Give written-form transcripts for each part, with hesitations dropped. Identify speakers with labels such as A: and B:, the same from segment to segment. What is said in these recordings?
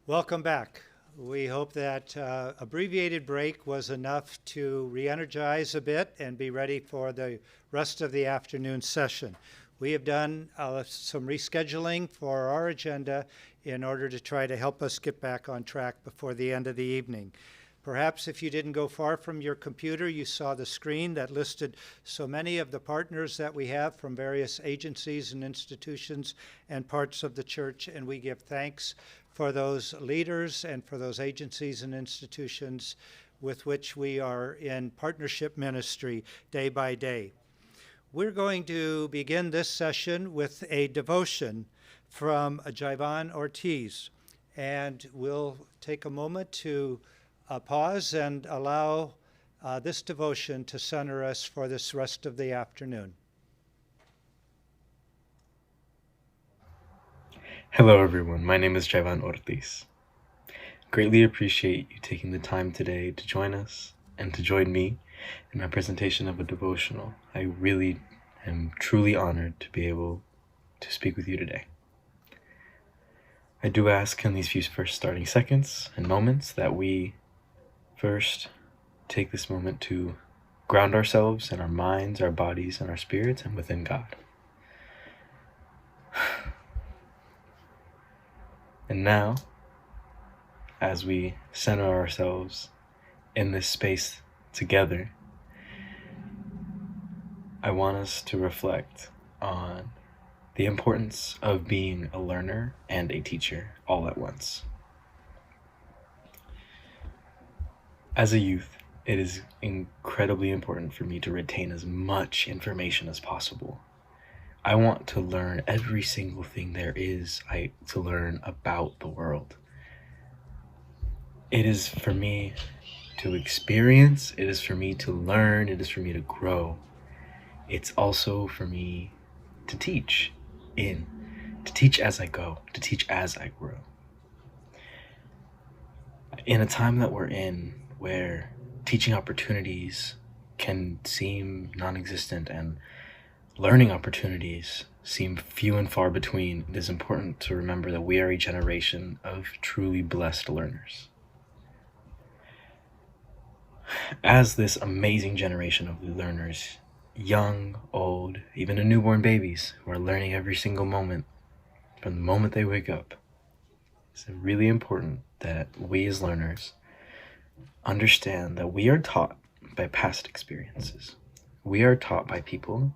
A: Welcome back. We hope that abbreviated break was enough to re-energize a bit and be ready for the rest of the afternoon session. We have done some rescheduling for our agenda in order to try to help us get back on track before the end of the evening. Perhaps if you didn't go far from your computer, you saw the screen that listed so many of the partners that we have from various agencies and institutions and parts of the church, and we give thanks for those leaders and for those agencies and institutions with which we are in partnership ministry day by day. We're going to begin this session with a devotion from Jaivan Ortiz, and we'll take a moment to pause and allow this devotion to center us for this rest of the afternoon.
B: Hello everyone, my name is Jaivan Ortiz. Greatly appreciate you taking the time today to join us and to join me in my presentation of a devotional. I really am truly honored to be able to speak with you today. I do ask in these few first starting seconds and moments that we first take this moment to ground ourselves in our minds, our bodies, and our spirits, and within God. And now, as we center ourselves in this space together, I want us to reflect on the importance of being a learner and a teacher all at once. As a youth, it is incredibly important for me to retain as much information as possible. I want to learn every single thing there is to learn about the world. It is for me to experience, it is for me to learn, it is for me to grow. It's also for me to teach as I go, to teach as I grow. In a time that we're in where teaching opportunities can seem non-existent and learning opportunities seem few and far between, it is important to remember that we are a generation of truly blessed learners. As this amazing generation of learners, young, old, even to newborn babies who are learning every single moment from the moment they wake up, it's really important that we as learners understand that we are taught by past experiences. We are taught by people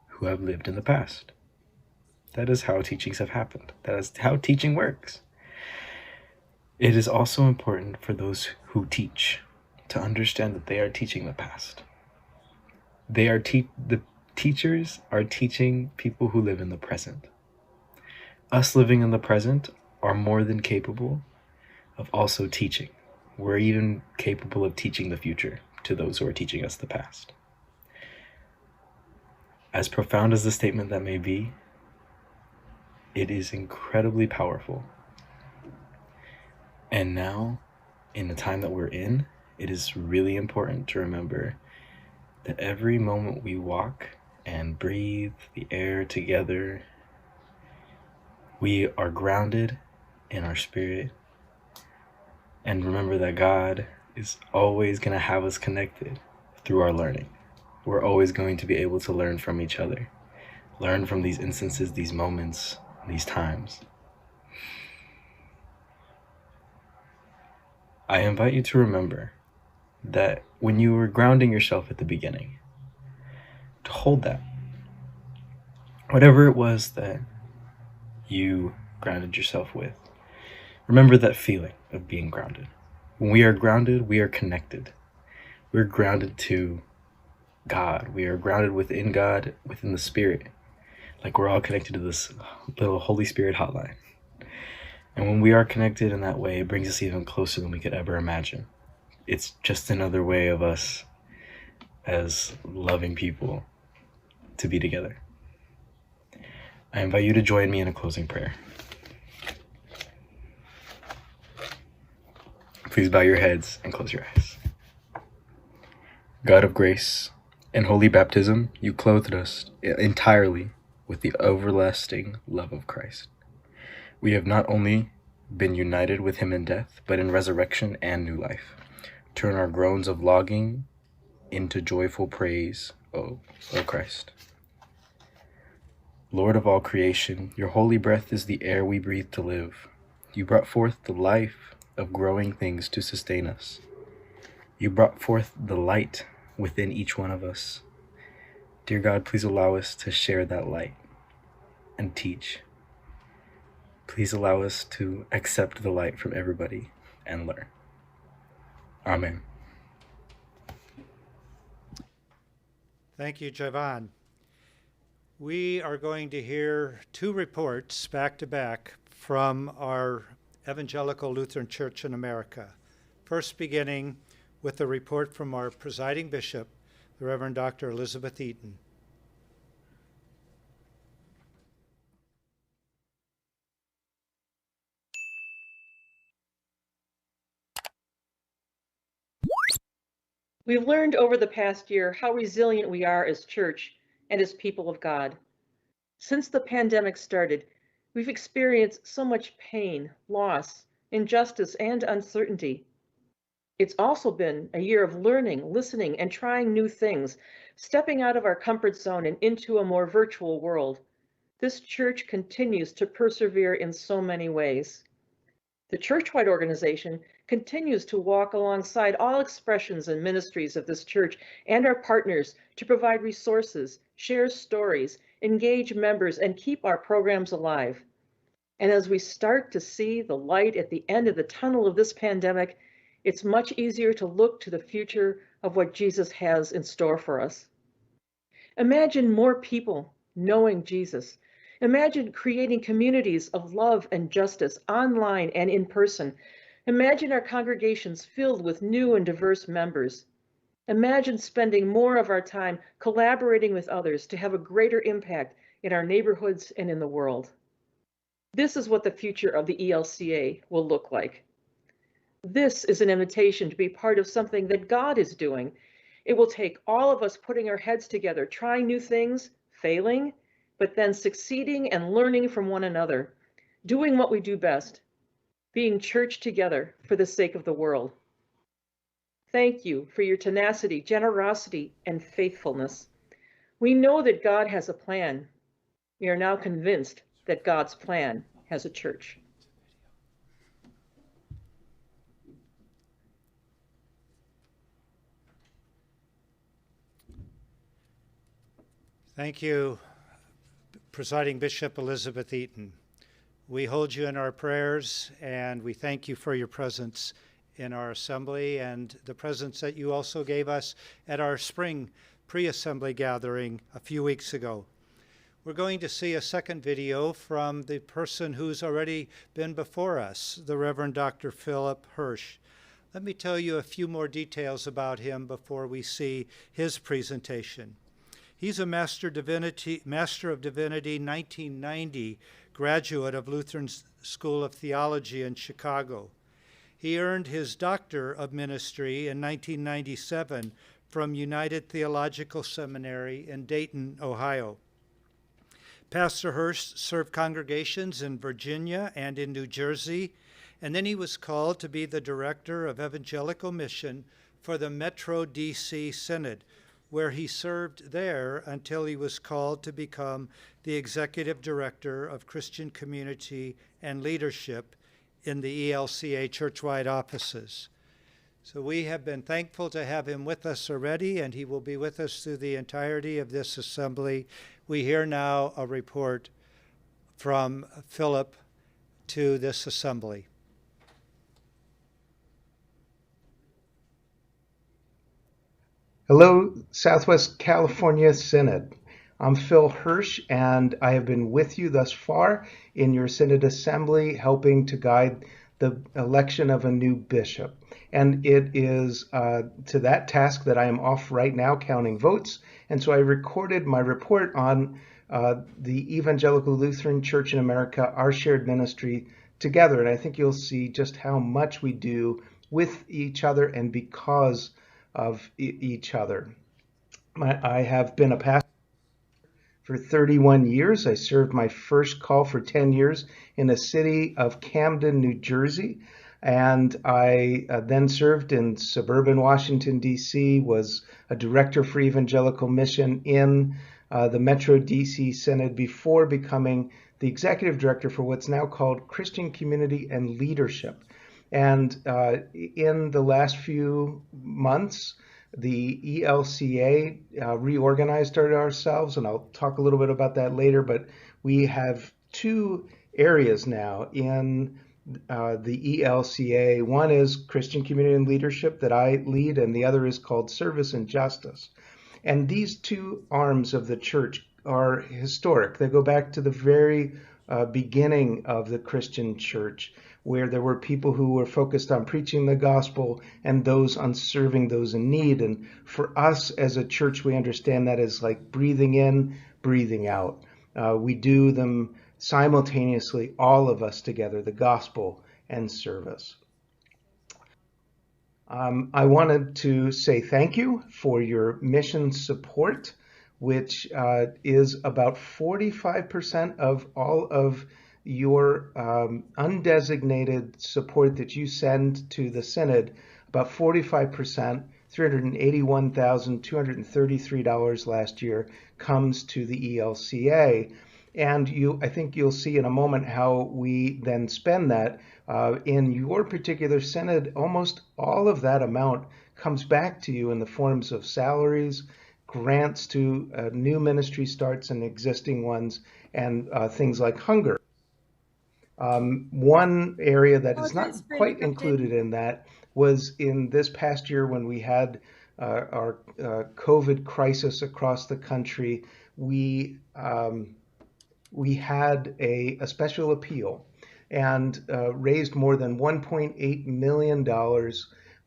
B: who have lived in the past. That is how teachings have happened. That is how teaching works. It is also important for those who teach to understand that they are teaching the past. The teachers are teaching people who live in the present. Us living in the present are more than capable of also teaching. We're even capable of teaching the future to those who are teaching us the past. As profound as the statement that may be, it is incredibly powerful. And now, in the time that we're in, it is really important to remember that every moment we walk and breathe the air together, we are grounded in our spirit. And remember that God is always going to have us connected through our learning. We're always going to be able to learn from each other, learn from these instances, these moments, these times. I invite you to remember that when you were grounding yourself at the beginning, to hold that. Whatever it was that you grounded yourself with, remember that feeling of being grounded. When we are grounded, we are connected. We're grounded to God. We are grounded within God, within the Spirit. Like we're all connected to this little Holy Spirit hotline. And when we are connected in that way, it brings us even closer than we could ever imagine. It's just another way of us as loving people to be together. I invite you to join me in a closing prayer. Please bow your heads and close your eyes. God of grace and holy baptism, you clothed us entirely with the everlasting love of Christ. We have not only been united with him in death, but in resurrection and new life. Turn our groans of longing into joyful praise, O Christ. Lord of all creation, your holy breath is the air we breathe to live. You brought forth the life of growing things to sustain us. You brought forth the light within each one of us. Dear God, please allow us to share that light and teach. Please allow us to accept the light from everybody and learn. Amen.
A: Thank you, Jaivan. We are going to hear two reports back to back from our Evangelical Lutheran Church in America. First, beginning with the report from our presiding bishop, the Reverend Dr. Elizabeth Eaton.
C: We've learned over the past year how resilient we are as church and as people of God. Since the pandemic started, we've experienced so much pain, loss, injustice, and uncertainty. It's also been a year of learning, listening, and trying new things, stepping out of our comfort zone and into a more virtual world. This church continues to persevere in so many ways. The church-wide organization continues to walk alongside all expressions and ministries of this church and our partners to provide resources, share stories, engage members, and keep our programs alive. And as we start to see the light at the end of the tunnel of this pandemic, it's much easier to look to the future of what Jesus has in store for us. Imagine more people knowing Jesus. Imagine creating communities of love and justice online and in person. Imagine our congregations filled with new and diverse members. Imagine spending more of our time collaborating with others to have a greater impact in our neighborhoods and in the world. This is what the future of the ELCA will look like. This is an invitation to be part of something that God is doing. It will take all of us putting our heads together, trying new things, failing, but then succeeding and learning from one another, doing what we do best, being church together for the sake of the world. Thank you for your tenacity, generosity, and faithfulness. We know that God has a plan. We are now convinced that God's plan has a church.
A: Thank you, Presiding Bishop Elizabeth Eaton. We hold you in our prayers, and we thank you for your presence in our assembly and the presence that you also gave us at our spring pre-assembly gathering a few weeks ago. We're going to see a second video from the person who's already been before us, the Reverend Dr. Phillip Hirsch. Let me tell you a few more details about him before we see his presentation. He's a Master of Divinity 1990 graduate of Lutheran School of Theology in Chicago. He earned his Doctor of Ministry in 1997 from United Theological Seminary in Dayton, Ohio. Pastor Hirsch served congregations in Virginia and in New Jersey, and then he was called to be the Director of Evangelical Mission for the Metro DC Synod, where he served there until he was called to become the Executive Director of Christian Community and Leadership in the ELCA church-wide offices. So we have been thankful to have him with us already, and he will be with us through the entirety of this assembly. We hear now a report from Phillip to this assembly.
D: Hello, Southwest California Synod. I'm Phil Hirsch, and I have been with you thus far in your Synod Assembly, helping to guide the election of a new bishop. And it is to that task that I am off right now counting votes. And so I recorded my report on the Evangelical Lutheran Church in America, our shared ministry together. And I think you'll see just how much we do with each other and because of each other. I have been a pastor For 31 years, I served my first call for 10 years in the city of Camden, New Jersey. And I then served in suburban Washington, D.C., was a director for evangelical mission in the Metro D.C. Synod before becoming the executive director for what's now called Christian Community and Leadership. And in the last few months, the ELCA reorganized ourselves, and I'll talk a little bit about that later, but we have two areas now in the ELCA. One is Christian Community and Leadership that I lead, and the other is called Service and Justice. And these two arms of the church are historic. They go back to the very beginning of the Christian church, where there were people who were focused on preaching the gospel and those on serving those in need. And for us as a church, we understand that as like breathing in, breathing out. We do them simultaneously, all of us together, the gospel and service. I wanted to say thank you for your mission support, which is about 45% of all of your undesignated support that you send to the Synod. About 45%, $381,233 last year, comes to the ELCA. And I think you'll see in a moment how we then spend that. In your particular Synod, almost all of that amount comes back to you in the forms of salaries, grants to new ministry starts and existing ones, and things like hunger. One area that is not quite included in that was in this past year when we had our COVID crisis across the country. We had a special appeal and raised more than $1.8 million,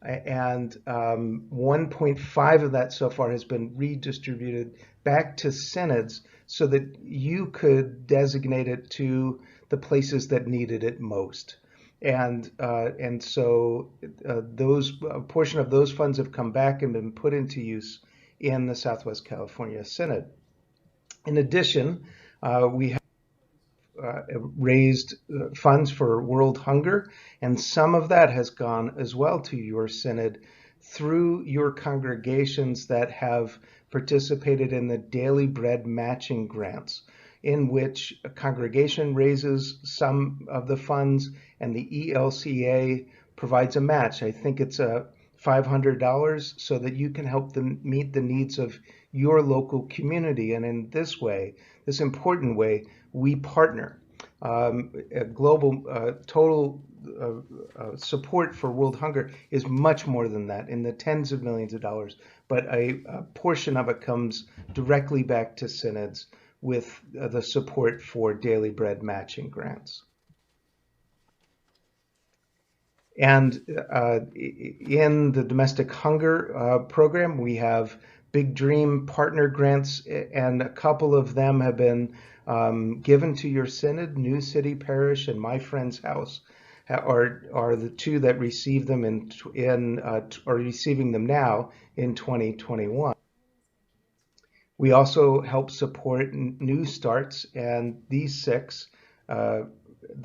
D: and 1.5 of that so far has been redistributed back to synods so that you could designate it to the places that needed it most. And so a portion of those funds have come back and been put into use in the Southwest California Synod. In addition, we have raised funds for world hunger, and some of that has gone as well to your Synod through your congregations that have participated in the daily bread matching grants, in which a congregation raises some of the funds and the ELCA provides a match. I think it's $500 so that you can help them meet the needs of your local community. And in this way, this important way, we partner. A global total support for world hunger is much more than that, in the tens of millions of dollars, but a portion of it comes directly back to synods with the support for daily bread matching grants. And in the domestic hunger program, we have Big Dream partner grants, and a couple of them have been given to your Synod. New City Parish and My Friend's House are the two that receive them are receiving them now in 2021. We also help support new starts, and these 6 are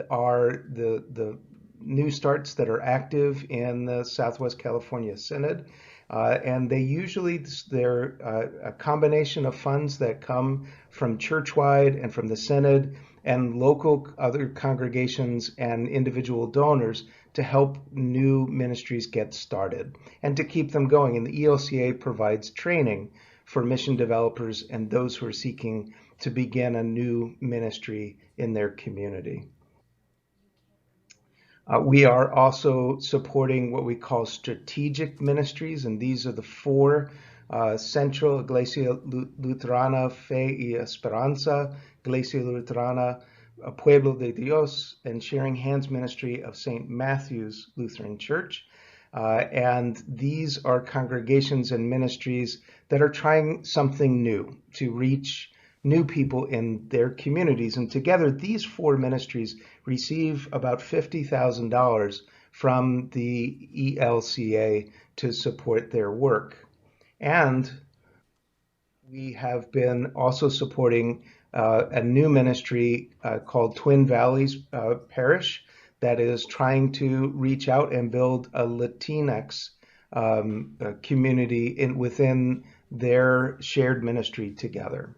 D: the new starts that are active in the Southwest California Synod. And they're a combination of funds that come from churchwide and from the Synod and local other congregations and individual donors to help new ministries get started and to keep them going. And the ELCA provides training for mission developers and those who are seeking to begin a new ministry in their community. We are also supporting what we call strategic ministries, and these are the 4 Central, Iglesia Luterana Fe y Esperanza, Iglesia Luterana Pueblo de Dios, and Sharing Hands Ministry of St. Matthew's Lutheran Church. And these are congregations and ministries that are trying something new to reach new people in their communities. And together, these 4 ministries receive about $50,000 from the ELCA to support their work. And we have been also supporting a new ministry called Twin Valleys Parish that is trying to reach out and build a Latinx community within their shared ministry together.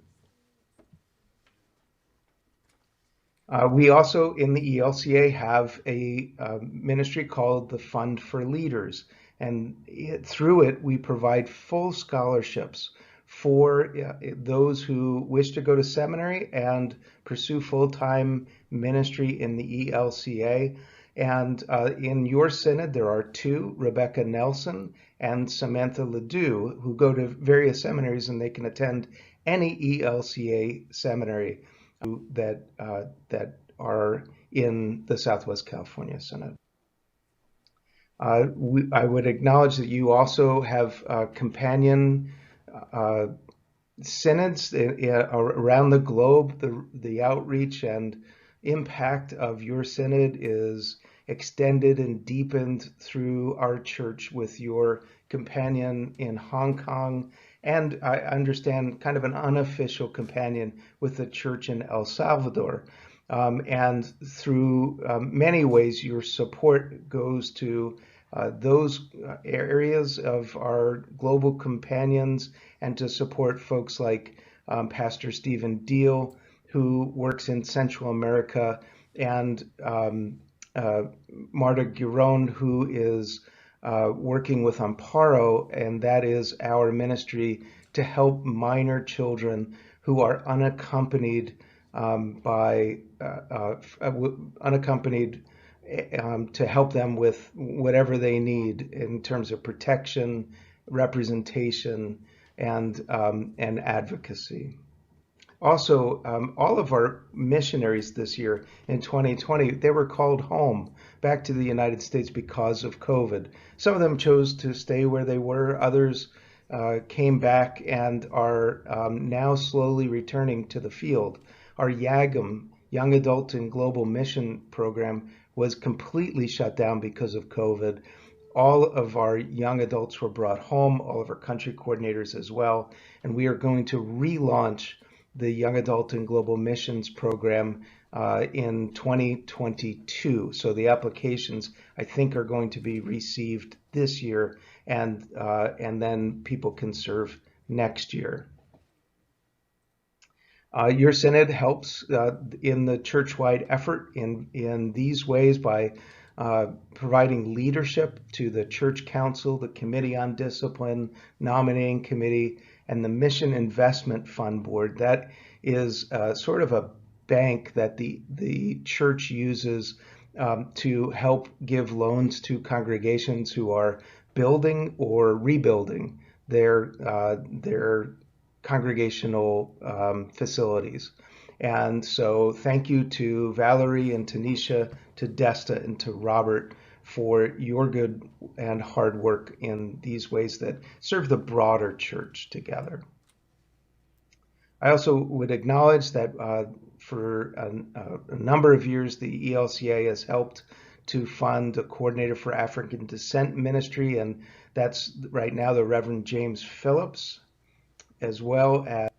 D: We also in the ELCA have a ministry called the Fund for Leaders, and through it we provide full scholarships for those who wish to go to seminary and pursue full-time ministry in the ELCA. And in your synod, there are two, Rebecca Nelson and Samantha Ledoux, who go to various seminaries, and they can attend any ELCA seminary that are in the Southwest California Synod. I would acknowledge that you also have companion synods around the globe. The outreach and impact of your synod is extended and deepened through our church with your companion in Hong Kong, and I understand kind of an unofficial companion with the church in El Salvador. And through many ways, your support goes to those areas of our global companions and to support folks like Pastor Stephen Deal, who works in Central America, and Marta Giron, who is working with Amparo, and that is our ministry to help minor children who are unaccompanied to help them with whatever they need in terms of protection, representation, and advocacy. Also, all of our missionaries this year in 2020, they were called home back to the United States because of COVID. Some of them chose to stay where they were. Others came back and are now slowly returning to the field. Our YAGM, Young Adult and Global Mission Program, was completely shut down because of COVID. All of our young adults were brought home, all of our country coordinators as well, and we are going to relaunch the Young Adult and Global Missions Program in 2022. So the applications, I think, are going to be received this year, and then people can serve next year. Your synod helps in the church-wide effort in these ways by providing leadership to the Church Council, the Committee on Discipline, Nominating Committee, and the Mission Investment Fund Board. That is sort of a bank that the church uses to help give loans to congregations who are building or rebuilding their congregational facilities. And so thank you to Valerie and Tanisha, to Desta and to Robert for your good and hard work in these ways that serve the broader church together. I also would acknowledge that for a number of years, the ELCA has helped to fund a coordinator for African descent ministry, and that's right now the Reverend James Phillips, as well as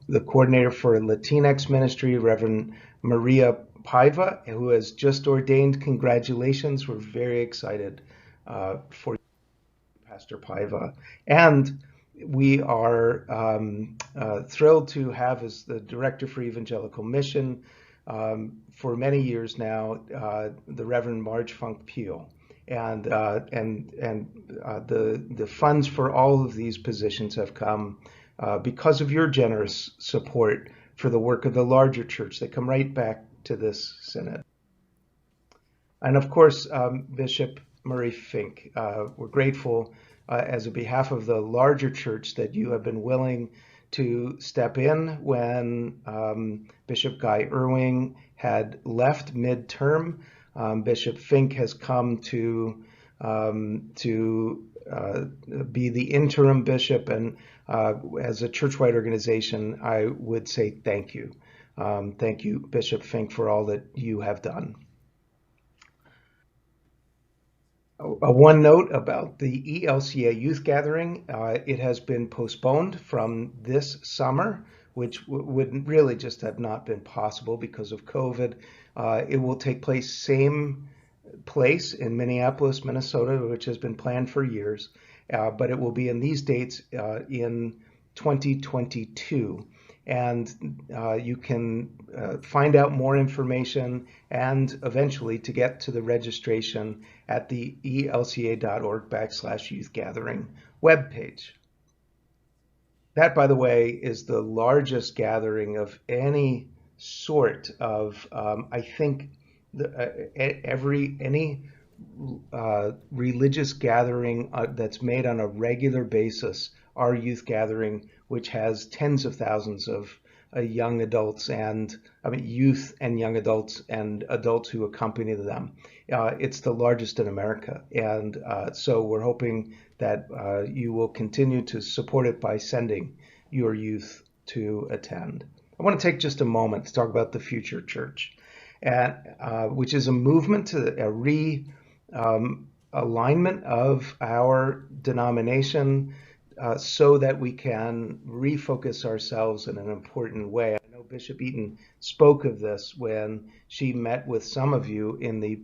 D: the coordinator for Latinx ministry, Reverend Maria Paiva, who has just ordained. Congratulations. We're very excited for Pastor Paiva. And we are thrilled to have as the director for evangelical mission for many years now, the Reverend Marge Funk Peel. And the funds for all of these positions have come because of your generous support for the work of the larger church. They come right back to this synod. And of course, Bishop Murray Fink, we're grateful as a behalf of the larger church that you have been willing to step in when Bishop Guy Irving had left midterm. Bishop Fink has come to be the interim bishop, and as a church-wide organization, I would say thank you. Thank you, Bishop Fink, for all that you have done. One note about the ELCA youth gathering, it has been postponed from this summer, which would really just have not been possible because of COVID. It will take place same place in Minneapolis, Minnesota, which has been planned for years, but it will be in these dates in 2022. And you can find out more information and eventually to get to the registration at the elca.org/youth gathering webpage. That, by the way, is the largest gathering of any sort of, I think, any religious gathering that's made on a regular basis, our youth gathering, which has tens of thousands of young adults and youth and young adults and adults who accompany them. It's the largest in America, and so we're hoping that you will continue to support it by sending your youth to attend. I want to take just a moment to talk about the Future Church, which is a movement to a realignment of our denomination so that we can refocus ourselves in an important way. I know Bishop Eaton spoke of this when she met with some of you in the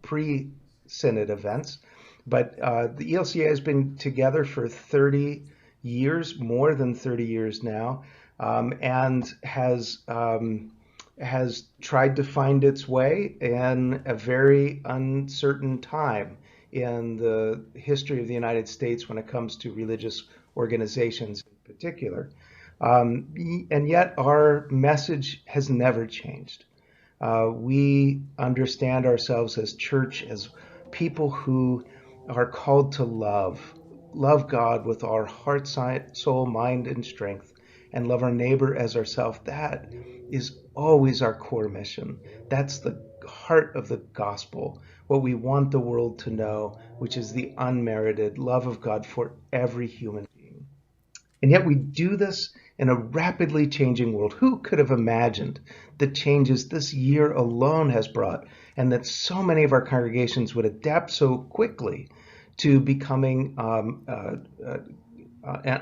D: pre-Synod events, but the ELCA has been together for 30 years, more than 30 years now, and has tried to find its way in a very uncertain time in the history of the United States when it comes to religious organizations in particular. And yet our message has never changed. We understand ourselves as church, as people who are called to love God with our heart, soul, mind, and strength, and love our neighbor as ourselves. That is always our core mission. That's the heart of the gospel, what we want the world to know, which is the unmerited love of God for every human being. And yet we do this in a rapidly changing world. Who could have imagined the changes this year alone has brought, and that so many of our congregations would adapt so quickly to becoming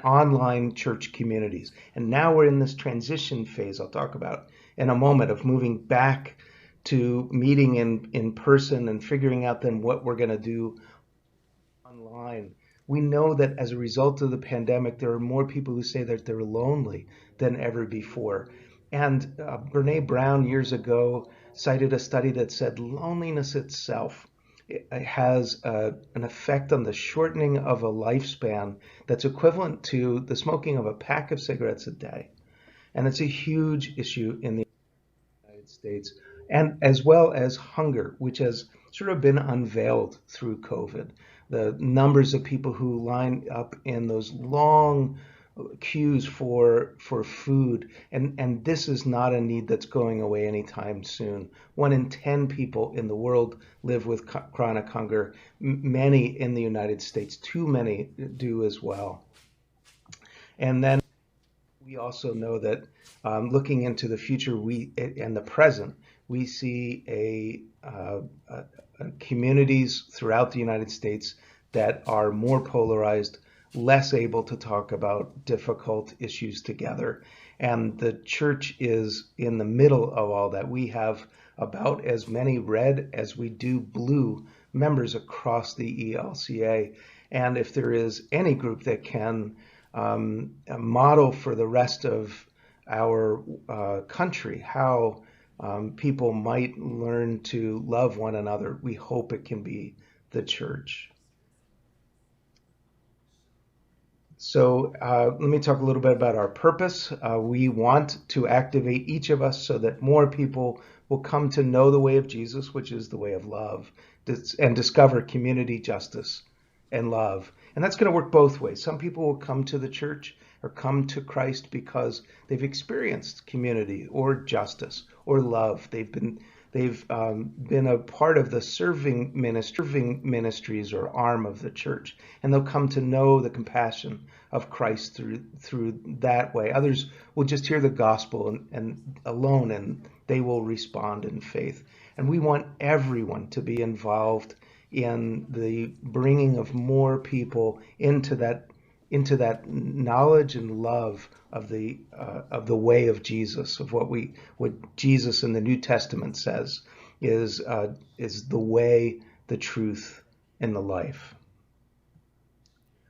D: online church communities. And now we're in this transition phase I'll talk about in a moment of moving back to meeting in person and figuring out then what we're going to do online. We know that as a result of the pandemic, there are more people who say that they're lonely than ever before. And Brene Brown years ago cited a study that said loneliness itself has an effect on the shortening of a lifespan that's equivalent to the smoking of a pack of cigarettes a day. And it's a huge issue in the United States, and as well as hunger, which has sort of been unveiled through COVID. The numbers of people who line up in those long queues for food, and this is not a need that's going away anytime soon. 1 in 10 people in the world live with chronic hunger. Many in the United States, too many do as well. And then we also know that looking into the future and the present, we see communities throughout the United States that are more polarized, less able to talk about difficult issues together. And the church is in the middle of all that. We have about as many red as we do blue members across the ELCA. And if there is any group that can model for the rest of our country how people might learn to love one another, we hope it can be the church. So let me talk a little bit about our purpose. We want to activate each of us so that more people will come to know the way of Jesus, which is the way of love, and discover community, justice, and love. And that's going to work both ways. Some people will come to the church or come to Christ because they've experienced community or justice or love. They've been a part of the serving ministries or arm of the church, and they'll come to know the compassion of Christ through that way. Others will just hear the gospel and they will respond in faith. And we want everyone to be involved in the bringing of more people into that knowledge and love of the way of Jesus, of what Jesus in the New Testament says is the way, the truth, and the life.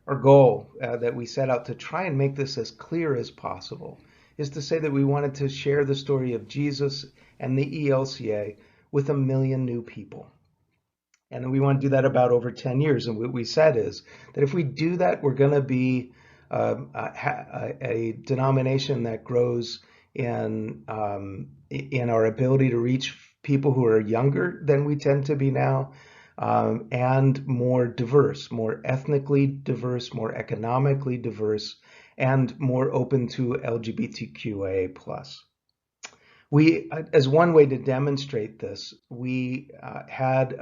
D: Our goal that we set out to try and make this as clear as possible is to say that we wanted to share the story of Jesus and the ELCA with 1 million new people. And we want to do that about over 10 years. And what we said is that if we do that, we're going to be a denomination that grows in our ability to reach people who are younger than we tend to be now, and more diverse, more ethnically diverse, more economically diverse, and more open to LGBTQIA+. We, as one way to demonstrate this, we have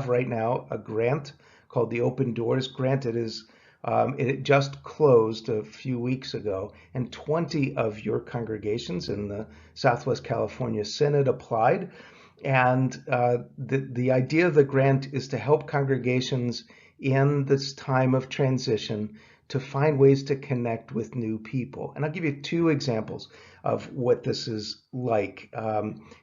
D: right now a grant called the Open Doors Grant. It just closed a few weeks ago, and 20 of your congregations in the Southwest California Synod applied. And the idea of the grant is to help congregations in this time of transition to find ways to connect with new people. And I'll give you 2 examples of what this is like.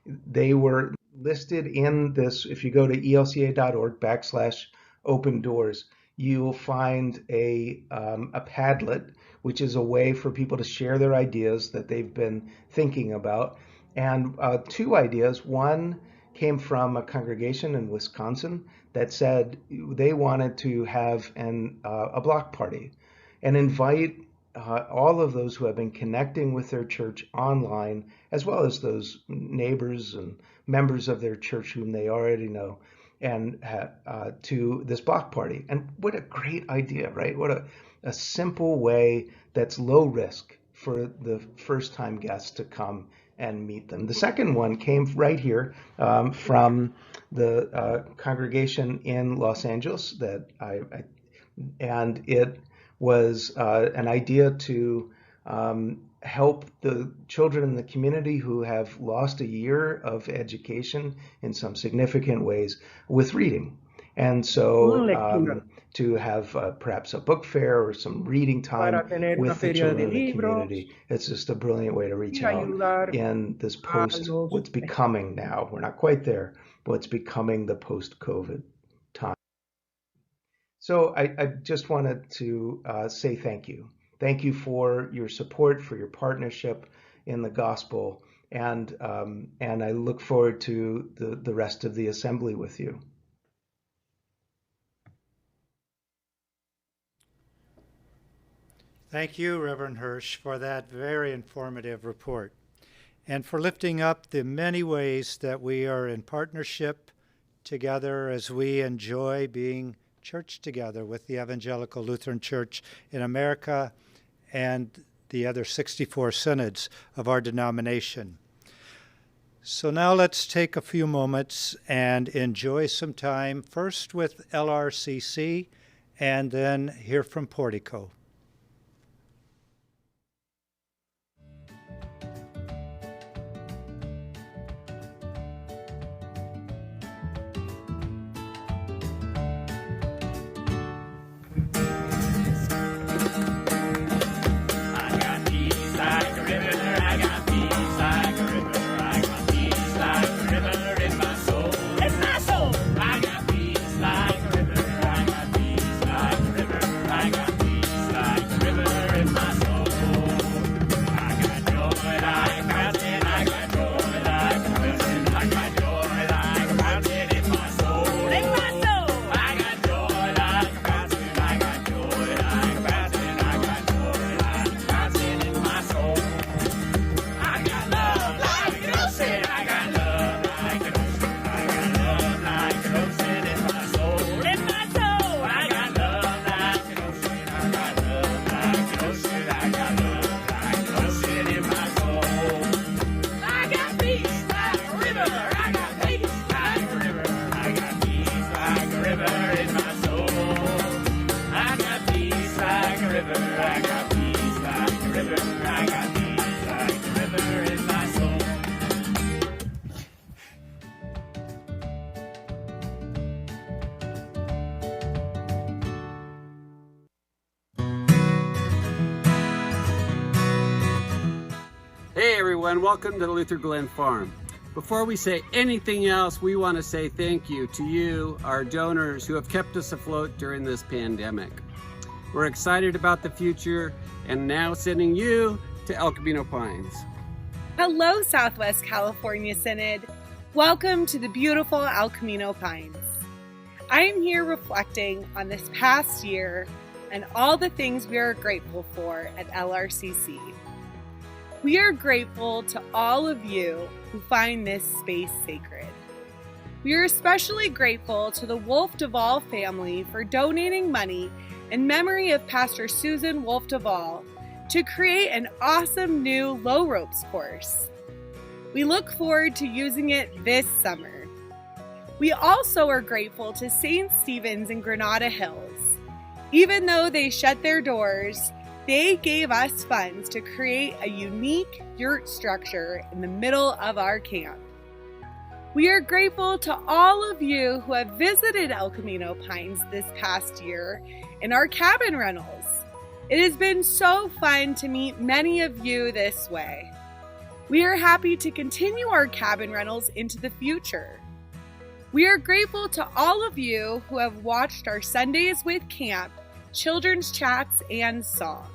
D: They were listed in this. If you go to elca.org/open doors, you'll find a Padlet, which is a way for people to share their ideas that they've been thinking about. And 2 ideas. One came from a congregation in Wisconsin that said they wanted to have a block party and invite all of those who have been connecting with their church online, as well as those neighbors and members of their church whom they already know, and to this block party. And what a great idea, right? What a simple way that's low risk for the first-time guests to come and meet them. The second one came right here from the congregation in Los Angeles and it was an idea to help the children in the community who have lost a year of education in some significant ways with reading. And so to have perhaps a book fair or some reading time with the children in the community, it's just a brilliant way to reach out in this what's becoming now. We're not quite there, but it's becoming the post-COVID time. So I just wanted to say thank you. Thank you for your support, for your partnership in the gospel, and I look forward to the rest of the assembly with you.
A: Thank you, Reverend Hirsch, for that very informative report and for lifting up the many ways that we are in partnership together as we enjoy being church together with the Evangelical Lutheran Church in America and the other 64 synods of our denomination. So now let's take a few moments and enjoy some time, first with LRCC and then hear from Portico.
E: I got peace like a river. and welcome to the Luther Glen Farm. Before we say anything else, we want to say thank you to you, our donors, who have kept us afloat during this pandemic. We're excited about the future, and now sending you to El Camino Pines.
F: Hello, Southwest California Synod. Welcome to the beautiful El Camino Pines. I am here reflecting on this past year and all the things we are grateful for at LRCC. We are grateful to all of you who find this space sacred. We are especially grateful to the Wolf Duvall family for donating money in memory of Pastor Susan Wolf Duvall to create an awesome new low ropes course. We look forward to using it this summer. We also are grateful to St. Stephen's in Granada Hills. Even though they shut their doors, they gave us funds to create a unique yurt structure in the middle of our camp. We are grateful to all of you who have visited El Camino Pines this past year in our cabin rentals. It has been so fun to meet many of you this way. We are happy to continue our cabin rentals into the future. We are grateful to all of you who have watched our Sundays with Camp, children's chats, and songs.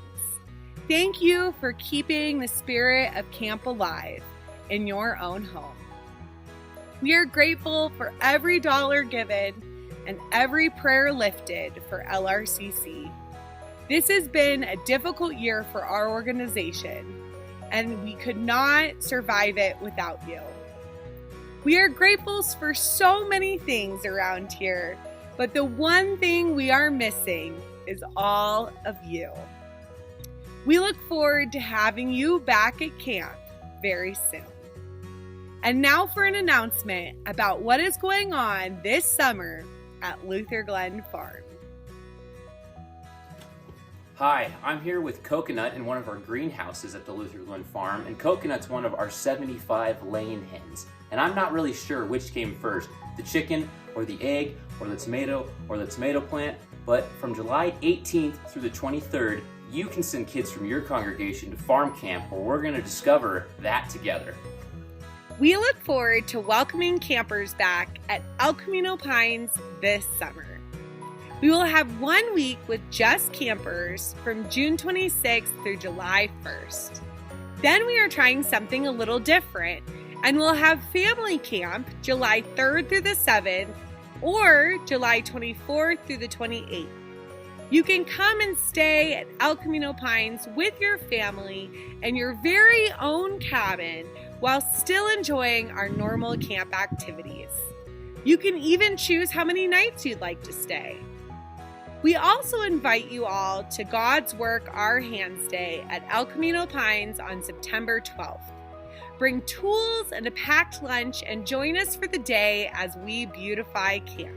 F: Thank you for keeping the spirit of camp alive in your own home. We are grateful for every dollar given and every prayer lifted for LRCC. This has been a difficult year for our organization, and we could not survive it without you. We are grateful for so many things around here, but the one thing we are missing is all of you. We look forward to having you back at camp very soon. And now for an announcement about what is going on this summer at Luther Glen Farm.
G: Hi, I'm here with Coconut in one of our greenhouses at the Luther Glen Farm, and Coconut's one of our 75 laying hens. And I'm not really sure which came first, the chicken or the egg or the tomato plant, but from July 18th through the 23rd, you can send kids from your congregation to farm camp where we're going to discover that together.
F: We look forward to welcoming campers back at El Camino Pines this summer. We will have 1 week with just campers from June 26th through July 1st. Then we are trying something a little different, and we'll have family camp July 3rd through the 7th or July 24th through the 28th. You can come and stay at El Camino Pines with your family in your very own cabin while still enjoying our normal camp activities. You can even choose how many nights you'd like to stay. We also invite you all to God's Work Our Hands Day at El Camino Pines on September 12th. Bring tools and a packed lunch and join us for the day as we beautify camp.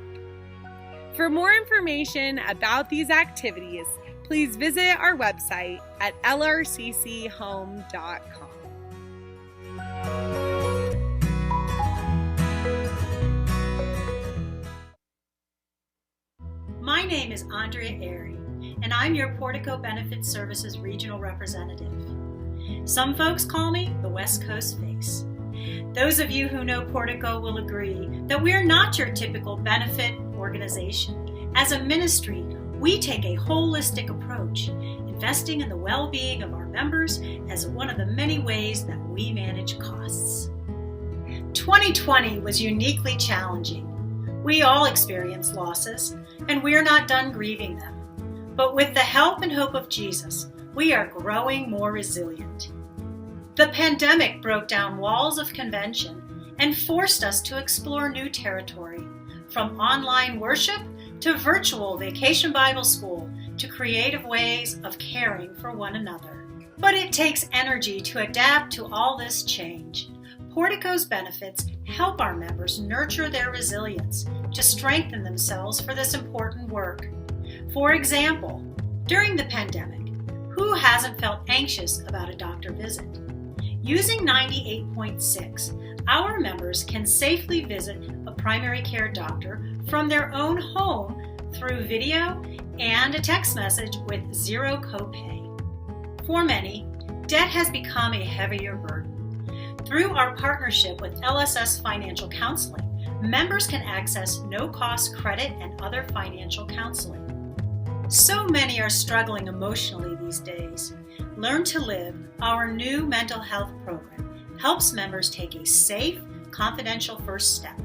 F: For more information about these activities, please visit our website at lrcchome.com.
H: My name is Andrea Airy, and I'm your Portico Benefit Services Regional Representative. Some folks call me the West Coast Face. Those of you who know Portico will agree that we are not your typical benefit organization. As a ministry, we take a holistic approach, investing in the well-being of our members as one of the many ways that we manage costs. 2020 was uniquely challenging. We all experienced losses, and we are not done grieving them. But with the help and hope of Jesus, we are growing more resilient. The pandemic broke down walls of convention and forced us to explore new territory, from online worship to virtual vacation Bible school to creative ways of caring for one another. But it takes energy to adapt to all this change. Portico's benefits help our members nurture their resilience to strengthen themselves for this important work. For example, during the pandemic, who hasn't felt anxious about a doctor visit? Using 98.6, our members can safely visit a primary care doctor from their own home through video and a text message with zero copay. For many, debt has become a heavier burden. Through our partnership with LSS Financial Counseling, members can access no-cost credit and other financial counseling. So many are struggling emotionally these days. Learn to Live, our new mental health program, helps members take a safe, confidential first step.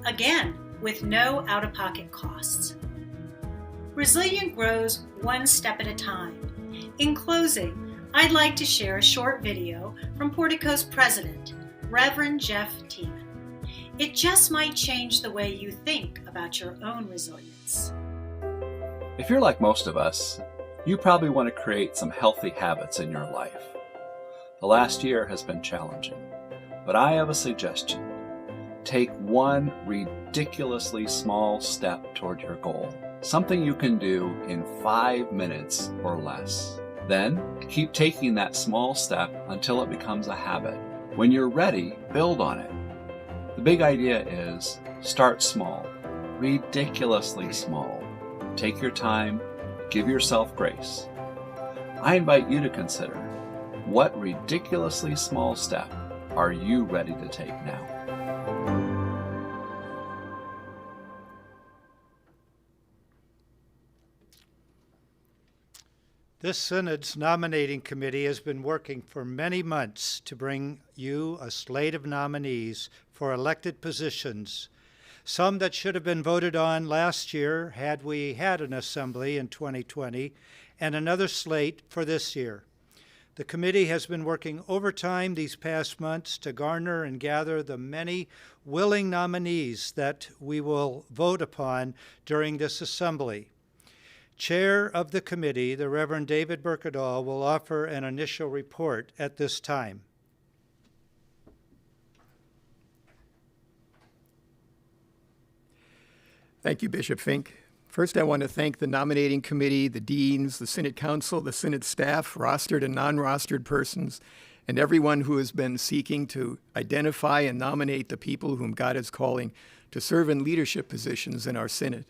H: Again, with no out-of-pocket costs. Resilient grows one step at a time. In closing, I'd like to share a short video from Portico's president, Reverend Jeff Tiemann. It just might change the way you think about your own resilience.
I: If you're like most of us, you probably want to create some healthy habits in your life. The last year has been challenging, but I have a suggestion. Take one ridiculously small step toward your goal, something you can do in 5 minutes or less. Then keep taking that small step until it becomes a habit. When you're ready, build on it. The big idea is start small, ridiculously small. Take your time, give yourself grace. I invite you to consider, what ridiculously small step are you ready to take now?
A: This Synod's nominating committee has been working for many months to bring you a slate of nominees for elected positions, some that should have been voted on last year had we had an assembly in 2020, and another slate for this year. The committee has been working overtime these past months to garner and gather the many willing nominees that we will vote upon during this assembly. Chair of the committee, the Reverend David Berkadal, will offer an initial report at this time.
J: Thank you, Bishop Fink. First, I want to thank the nominating committee, the deans, the Synod Council, the Synod staff, rostered and non-rostered persons, and everyone who has been seeking to identify and nominate the people whom God is calling to serve in leadership positions in our Synod.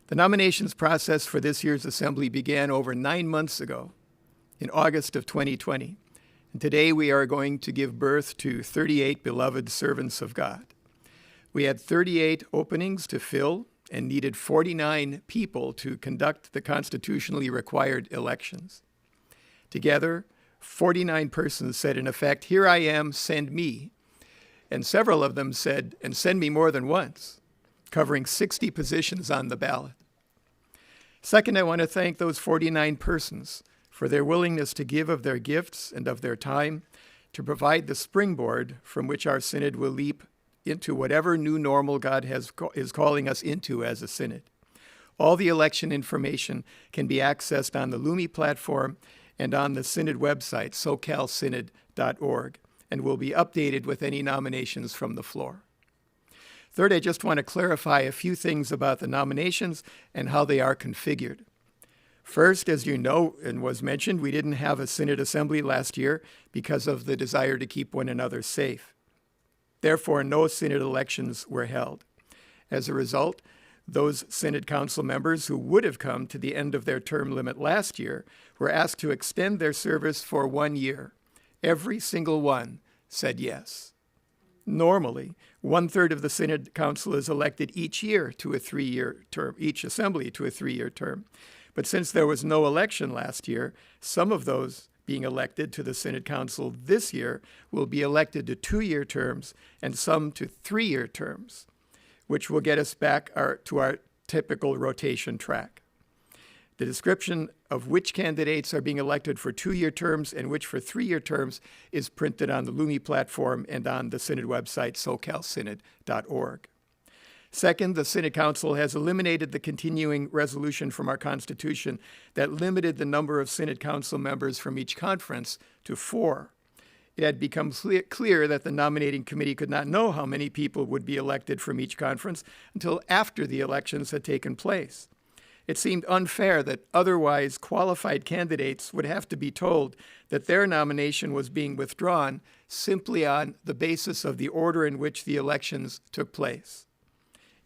J: The nominations process for this year's assembly began over 9 months ago, in August of 2020. And today we are going to give birth to 38 beloved servants of God. We had 38 openings to fill and needed 49 people to conduct the constitutionally required elections. Together, 49 persons said, in effect, "Here I am, send me." And several of them said, "And send me more than once," covering 60 positions on the ballot. Second, I want to thank those 49 persons for their willingness to give of their gifts and of their time to provide the springboard from which our Synod will leap into whatever new normal God is calling us into as a Synod. All the election information can be accessed on the Lumi platform and on the Synod website, socalsynod.org, and will be updated with any nominations from the floor. Third, I just want to clarify a few things about the nominations and how they are configured. First, as you know and was mentioned, we didn't have a Synod assembly last year because of the desire to keep one another safe. Therefore, no Synod elections were held. As a result, those Synod Council members who would have come to the end of their term limit last year were asked to extend their service for 1 year. Every single one said yes. Normally, 1/3 of the Synod Council is elected each year to a 3-year term, each assembly to a 3-year term. But since there was no election last year, some of those being elected to the Synod Council this year will be elected to 2-year terms and some to 3-year terms, which will get us back to our typical rotation track. The description of which candidates are being elected for 2-year terms and which for 3-year terms is printed on the Lumi platform and on the Synod website, socalsynod.org. Second, the Synod Council has eliminated the continuing resolution from our Constitution that limited the number of Synod Council members from each conference to 4. It had become clear that the nominating committee could not know how many people would be elected from each conference until after the elections had taken place. It seemed unfair that otherwise qualified candidates would have to be told that their nomination was being withdrawn simply on the basis of the order in which the elections took place.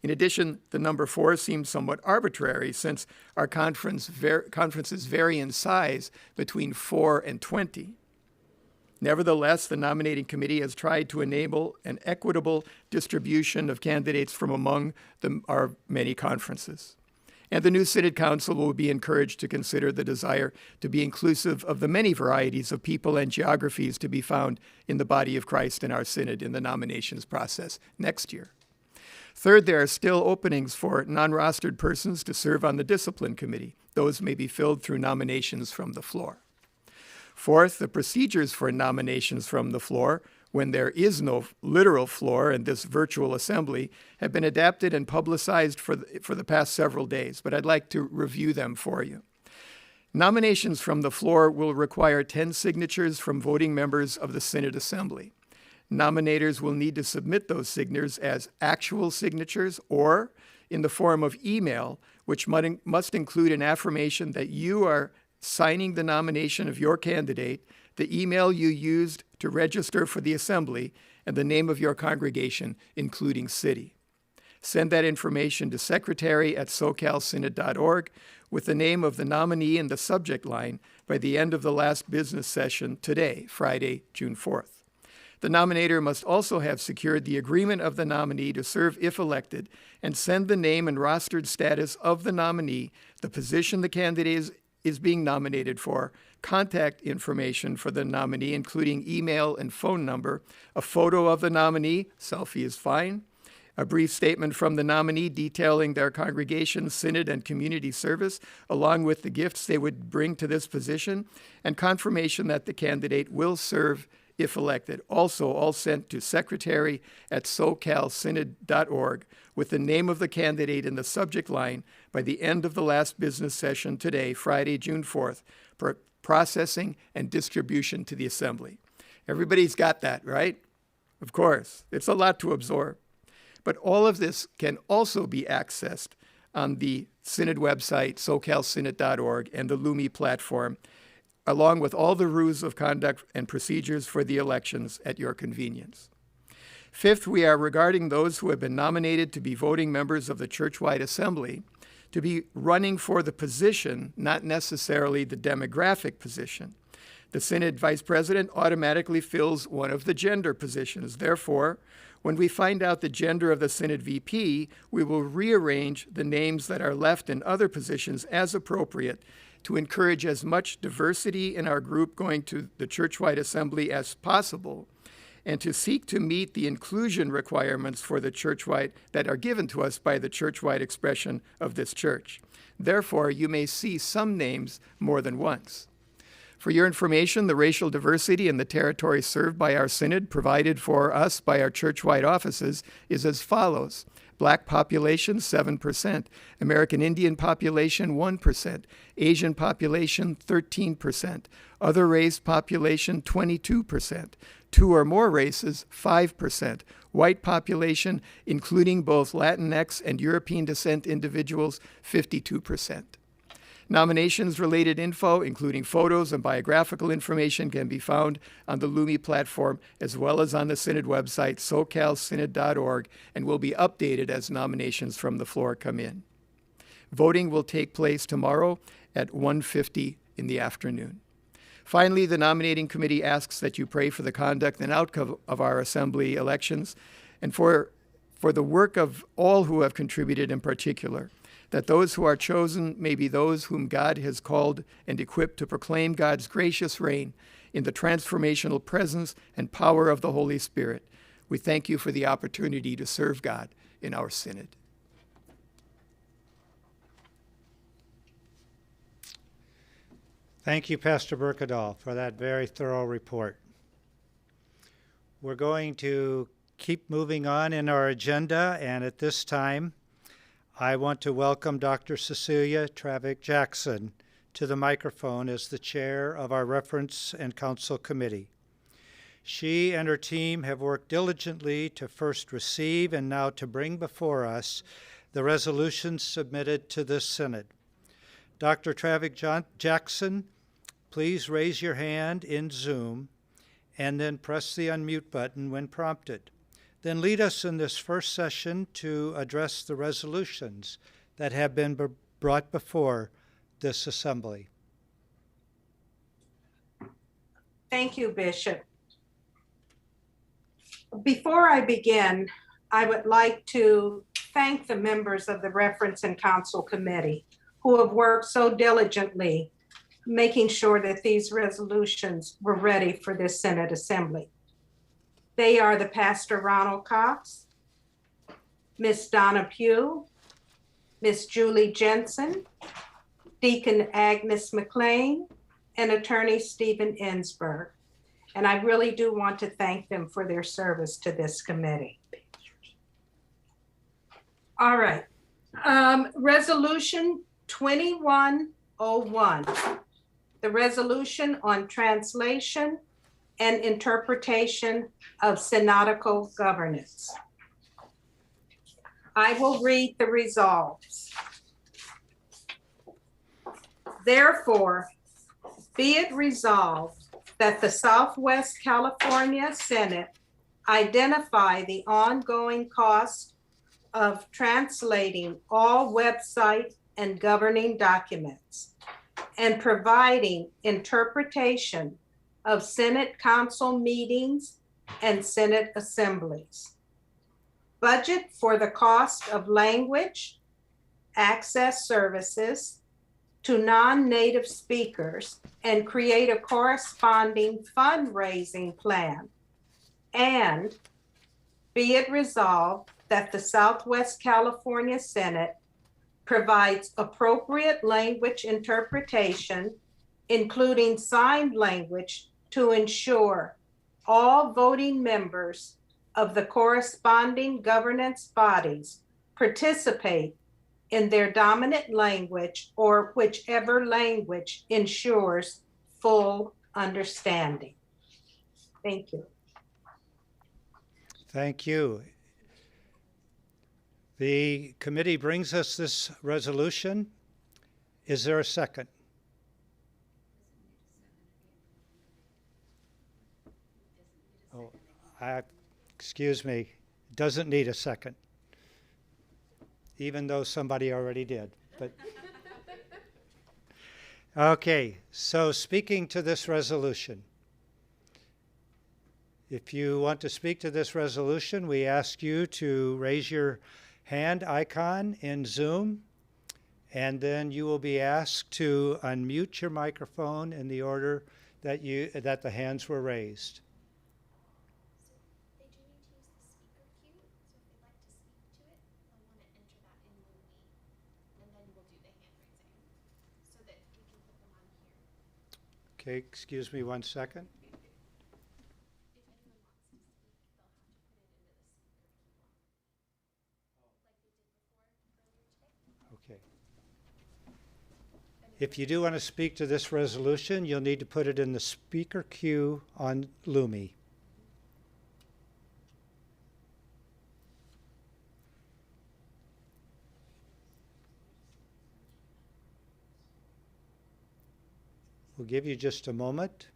J: In addition, the number 4 seemed somewhat arbitrary since our conferences vary in size between 4 and 20. Nevertheless, the nominating committee has tried to enable an equitable distribution of candidates from among our many conferences. And the new Synod Council will be encouraged to consider the desire to be inclusive of the many varieties of people and geographies to be found in the body of Christ in our Synod in the nominations process next year. Third, there are still openings for non-rostered persons to serve on the Discipline Committee. Those may be filled through nominations from the floor. Fourth, the procedures for nominations from the floor, when there is no literal floor in this virtual assembly, have been adapted and publicized for the past several days, but I'd like to review them for you. Nominations from the floor will require 10 signatures from voting members of the Synod Assembly. Nominators will need to submit those signatures as actual signatures or in the form of email, which must include an affirmation that you are signing the nomination of your candidate, the email you used to register for the assembly, and the name of your congregation, including city. Send that information to secretary@socalsynod.org with the name of the nominee in the subject line by the end of the last business session today, Friday, June 4th. The nominator must also have secured the agreement of the nominee to serve if elected and send the name and rostered status of the nominee, the position the candidate is being nominated for, contact information for the nominee, including email and phone number, a photo of the nominee, selfie is fine, a brief statement from the nominee detailing their congregation, synod, and community service, along with the gifts they would bring to this position, and confirmation that the candidate will serve if elected. Also, all sent to secretary@socalsynod.org with the name of the candidate in the subject line by the end of the last business session today, Friday, June 4th, for processing and distribution to the assembly. Everybody's got that, right? Of course. It's a lot to absorb. But all of this can also be accessed on the Synod website, socalsynod.org, and the Lumi platform, along with all the rules of conduct and procedures for the elections at your convenience. Fifth, we are regarding those who have been nominated to be voting members of the churchwide assembly to be running for the position, not necessarily the demographic position. The Synod Vice President automatically fills one of the gender positions. Therefore, when we find out the gender of the Synod VP, we will rearrange the names that are left in other positions as appropriate to encourage as much diversity in our group going to the churchwide assembly as possible, and to seek to meet the inclusion requirements for the churchwide that are given to us by the churchwide expression of this church. Therefore, you may see some names more than once. For your information, the racial diversity in the territory served by our synod, provided for us by our churchwide offices, is as follows. Black population, 7%. American Indian population, 1%. Asian population, 13%. Other race population, 22%. Two or more races, 5%. White population, including both Latinx and European descent individuals, 52%. Nominations-related info, including photos and biographical information, can be found on the Lumi platform as well as on the Synod website, socalsynod.org, and will be updated as nominations from the floor come in. Voting will take place tomorrow at 1:50 in the afternoon. Finally, the nominating committee asks that you pray for the conduct and outcome of our assembly elections and for the work of all who have contributed in particular, that those who are chosen may be those whom God has called and equipped to proclaim God's gracious reign in the transformational presence and power of the Holy Spirit. We thank you for the opportunity to serve God in our synod.
A: Thank you, Pastor Berkedahl, for that very thorough report. We're going to keep moving on in our agenda, and at this time, I want to welcome Dr. Cecilia Travick-Jackson to the microphone as the chair of our Reference and Council Committee. She and her team have worked diligently to first receive and now to bring before us the resolutions submitted to this synod. Dr. Travick-Jackson, please raise your hand in Zoom and then press the unmute button when prompted. Then lead us in this first session to address the resolutions that have been brought before this assembly.
K: Thank you, Bishop. Before I begin, I would like to thank the members of the Reference and Council Committee who have worked so diligently making sure that these resolutions were ready for this Synod Assembly. They are the Pastor Ronald Cox, Miss Donna Pugh, Miss Julie Jensen, Deacon Agnes McLean, and Attorney Stephen Ensberg. And I really do want to thank them for their service to this committee. All right, Resolution 2101, the resolution on translation and interpretation of synodical governance. I will read the resolves. Therefore, be it resolved that the Southwest California Synod identify the ongoing cost of translating all website and governing documents and providing interpretation of Synod Council meetings and Synod assemblies. Budget for the cost of language, access services to non-native speakers, and create a corresponding fundraising plan. And be it resolved that the Southwest California Synod provides appropriate language interpretation, including signed language, to ensure all voting members of the corresponding governance bodies participate in their dominant language or whichever language ensures full understanding. Thank you.
A: Thank you. The committee brings us this resolution. Is there a second? Oh, excuse me, doesn't need a second, even though somebody already did. But okay, so speaking to this resolution. If you want to speak to this resolution, we ask you to raise your hand icon in Zoom, and then you will be asked to unmute your microphone in the order that the hands were raised.
L: They do need to use the speaker queue, so if they'd like to speak to it, they'll want to enter that in Lumi, and then we'll do the hand raising so that we can put them on here.
A: Okay, excuse me 1 second. Okay. If you do want to speak to this resolution, you'll need to put it in the speaker queue on Lumi. We'll give you just a moment.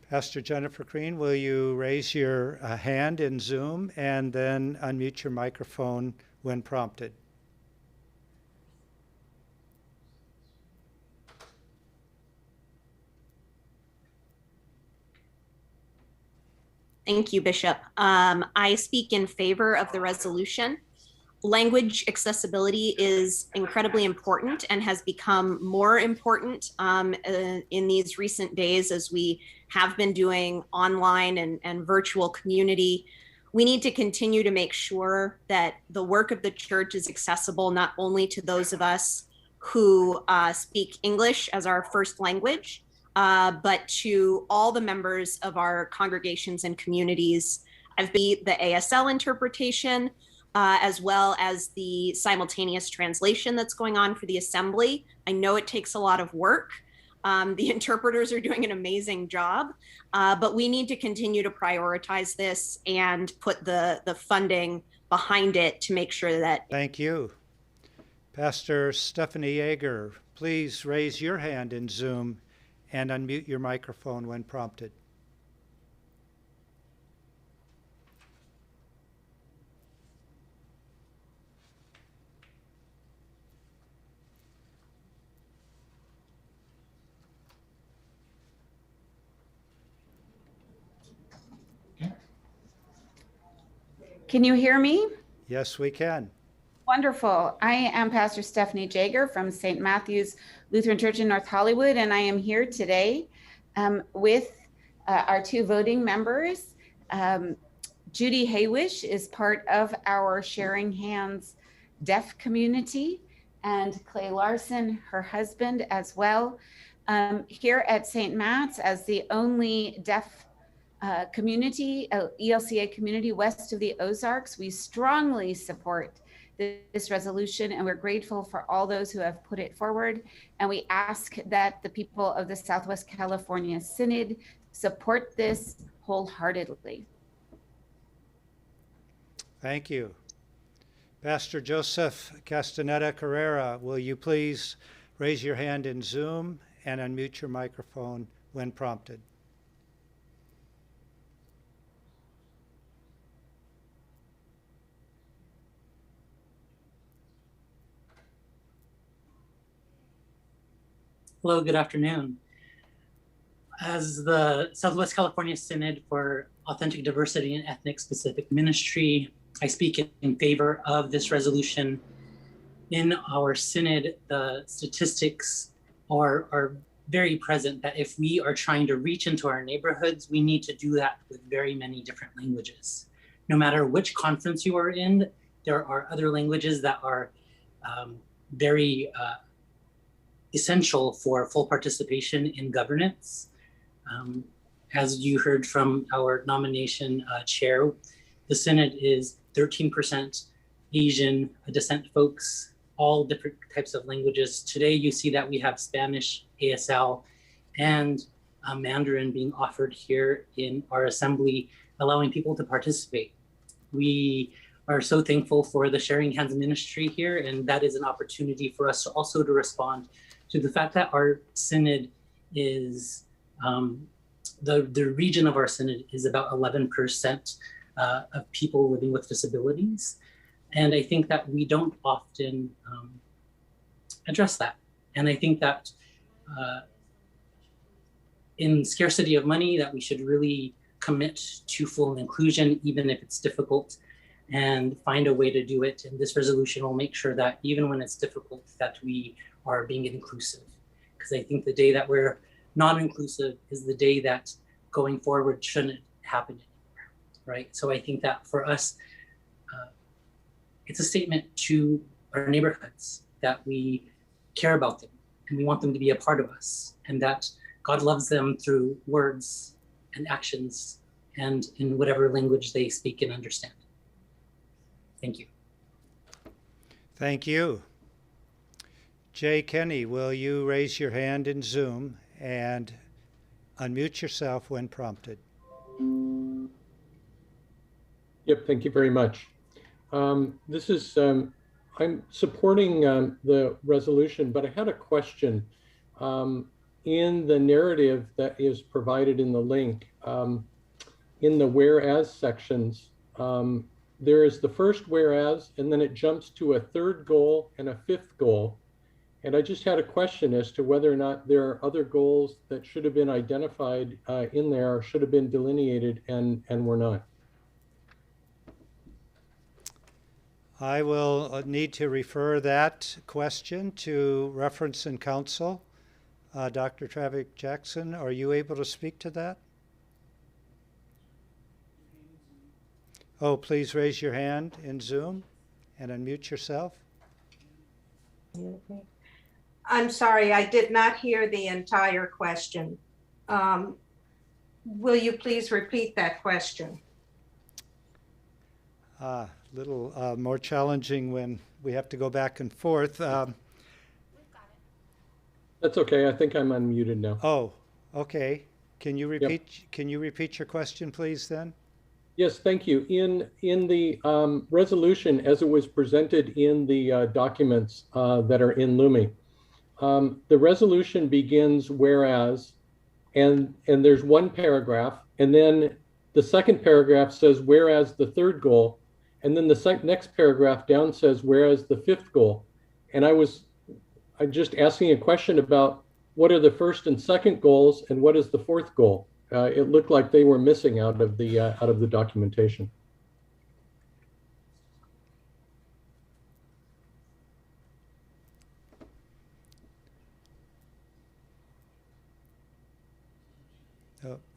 A: Pastor Jennifer Green, will you raise your hand in Zoom and then unmute your microphone when prompted?
M: Thank you, Bishop. I speak in favor of the resolution. Language accessibility is incredibly important and has become more important in these recent days as we have been doing online and virtual community. We need to continue to make sure that the work of the church is accessible not only to those of us who speak English as our first language, but to all the members of our congregations and communities. I've been the ASL interpretation, as well as the simultaneous translation that's going on for the assembly. I know it takes a lot of work. The interpreters are doing an amazing job, but we need to continue to prioritize this and put the funding behind it to make sure that.
A: Thank you. Pastor Stephanie Yeager, please raise your hand in Zoom and unmute your microphone when prompted.
N: Can you hear me?
A: Yes, we can.
N: Wonderful. I am Pastor Stephanie Jager from St. Matthew's Lutheran Church in North Hollywood, and I am here today with our two voting members. Judy Haywish is part of our Sharing Hands deaf community, and Clay Larson, her husband, as well. Here at St. Matt's, as the only deaf community, ELCA community west of the Ozarks, we strongly support this resolution, and we're grateful for all those who have put it forward. And we ask that the people of the Southwest California Synod support this wholeheartedly.
A: Thank you. Pastor Joseph Castaneda Carrera, will you please raise your hand in Zoom and unmute your microphone when prompted?
O: Hello, good afternoon. As the Southwest California Synod for Authentic Diversity and Ethnic Specific Ministry, I speak in favor of this resolution. In our Synod, the statistics are very present that if we are trying to reach into our neighborhoods, we need to do that with very many different languages. No matter which conference you are in, there are other languages that are very essential for full participation in governance. As you heard from our nomination chair, the Synod is 13% Asian descent folks, all different types of languages. Today you see that we have Spanish, ASL, and Mandarin being offered here in our assembly, allowing people to participate. We are so thankful for the Sharing Hands ministry here, and that is an opportunity for us to also to respond to the fact that our Synod is, the region of our Synod is about 11% of people living with disabilities. And I think that we don't often address that. And I think that in scarcity of money, that we should really commit to full inclusion, even if it's difficult, and find a way to do it. And this resolution will make sure that even when it's difficult, that we are being inclusive. Because I think the day that we're non-inclusive is the day that going forward shouldn't happen anymore, right? So I think that for us, it's a statement to our neighborhoods that we care about them and we want them to be a part of us, and that God loves them through words and actions and in whatever language they speak and understand. Thank you.
A: Thank you. Jay Kenny, will you raise your hand in Zoom and unmute yourself when prompted?
P: Yep, thank you very much. This is, I'm supporting the resolution, but I had a question. In the narrative that is provided in the link, in the whereas sections, there is the first whereas, and then it jumps to a third goal and a fifth goal. And I just had a question as to whether or not there are other goals that should have been identified in there, or should have been delineated and were not.
A: I will need to refer that question to Reference and Counsel. Dr. Travick Jackson, are you able to speak to that? Oh, please raise your hand in Zoom and unmute yourself.
K: I'm sorry, I did not hear the entire question. Will you please repeat that question?
A: Little more challenging when we have to go back and forth.
P: That's okay. I think I'm unmuted now.
A: Oh, okay. Can you repeat? Yep. Can you repeat your question, please? Then.
P: Yes, thank you. In the resolution, as it was presented in the documents that are in Lumi, the resolution begins whereas, and there's one paragraph, and then the second paragraph says, whereas the third goal, and then the next paragraph down says, whereas the fifth goal. And I'm just asking a question about what are the first and second goals, and what is the fourth goal? It looked like they were missing out of the documentation.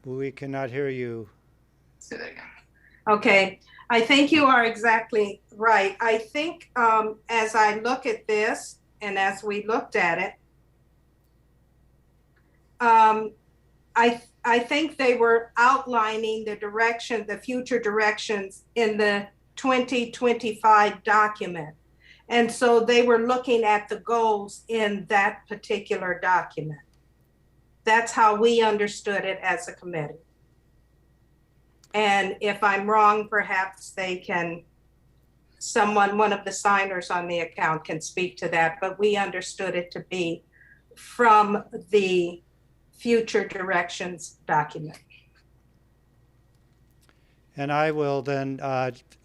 A: We cannot hear you.
K: Okay, I think you are exactly right. I think as I look at this, and as we looked at it, I think they were outlining the direction, the future directions in the 2025 document. And so they were looking at the goals in that particular document. That's how we understood it as a committee. And if I'm wrong, perhaps one of the signers on the account can speak to that, but we understood it to be from the future directions document.
A: And I will then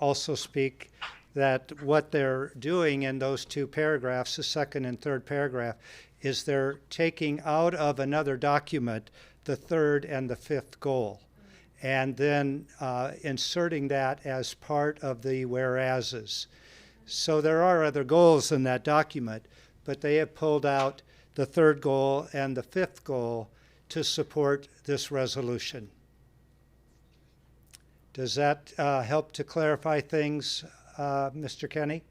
A: also speak that what they're doing in those two paragraphs, the second and third paragraph, is they're taking out of another document the third and the fifth goal, and then inserting that as part of the whereases. So there are other goals in that document, but they have pulled out the third goal and the fifth goal to support this resolution. Does that help to clarify things, Mr. Kenny?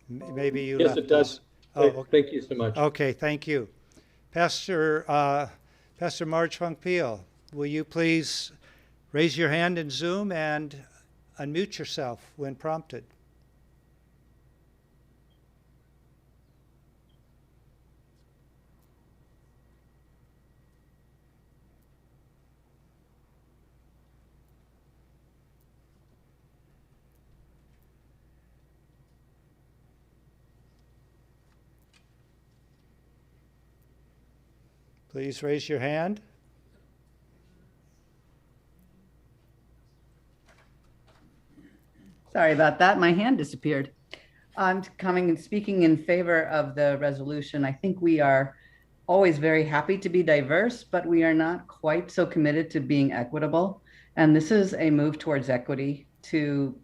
A: Maybe you
P: Yes,
A: left
P: it does.
A: us. Oh,
P: thank you so much.
A: Okay, thank you. Pastor Marge Funk Peel, will you please raise your hand in Zoom and unmute yourself when prompted? Please raise your hand.
Q: Sorry about that. My hand disappeared. I'm coming and speaking in favor of the resolution. I think we are always very happy to be diverse, but we are not quite so committed to being equitable. And this is a move towards equity, to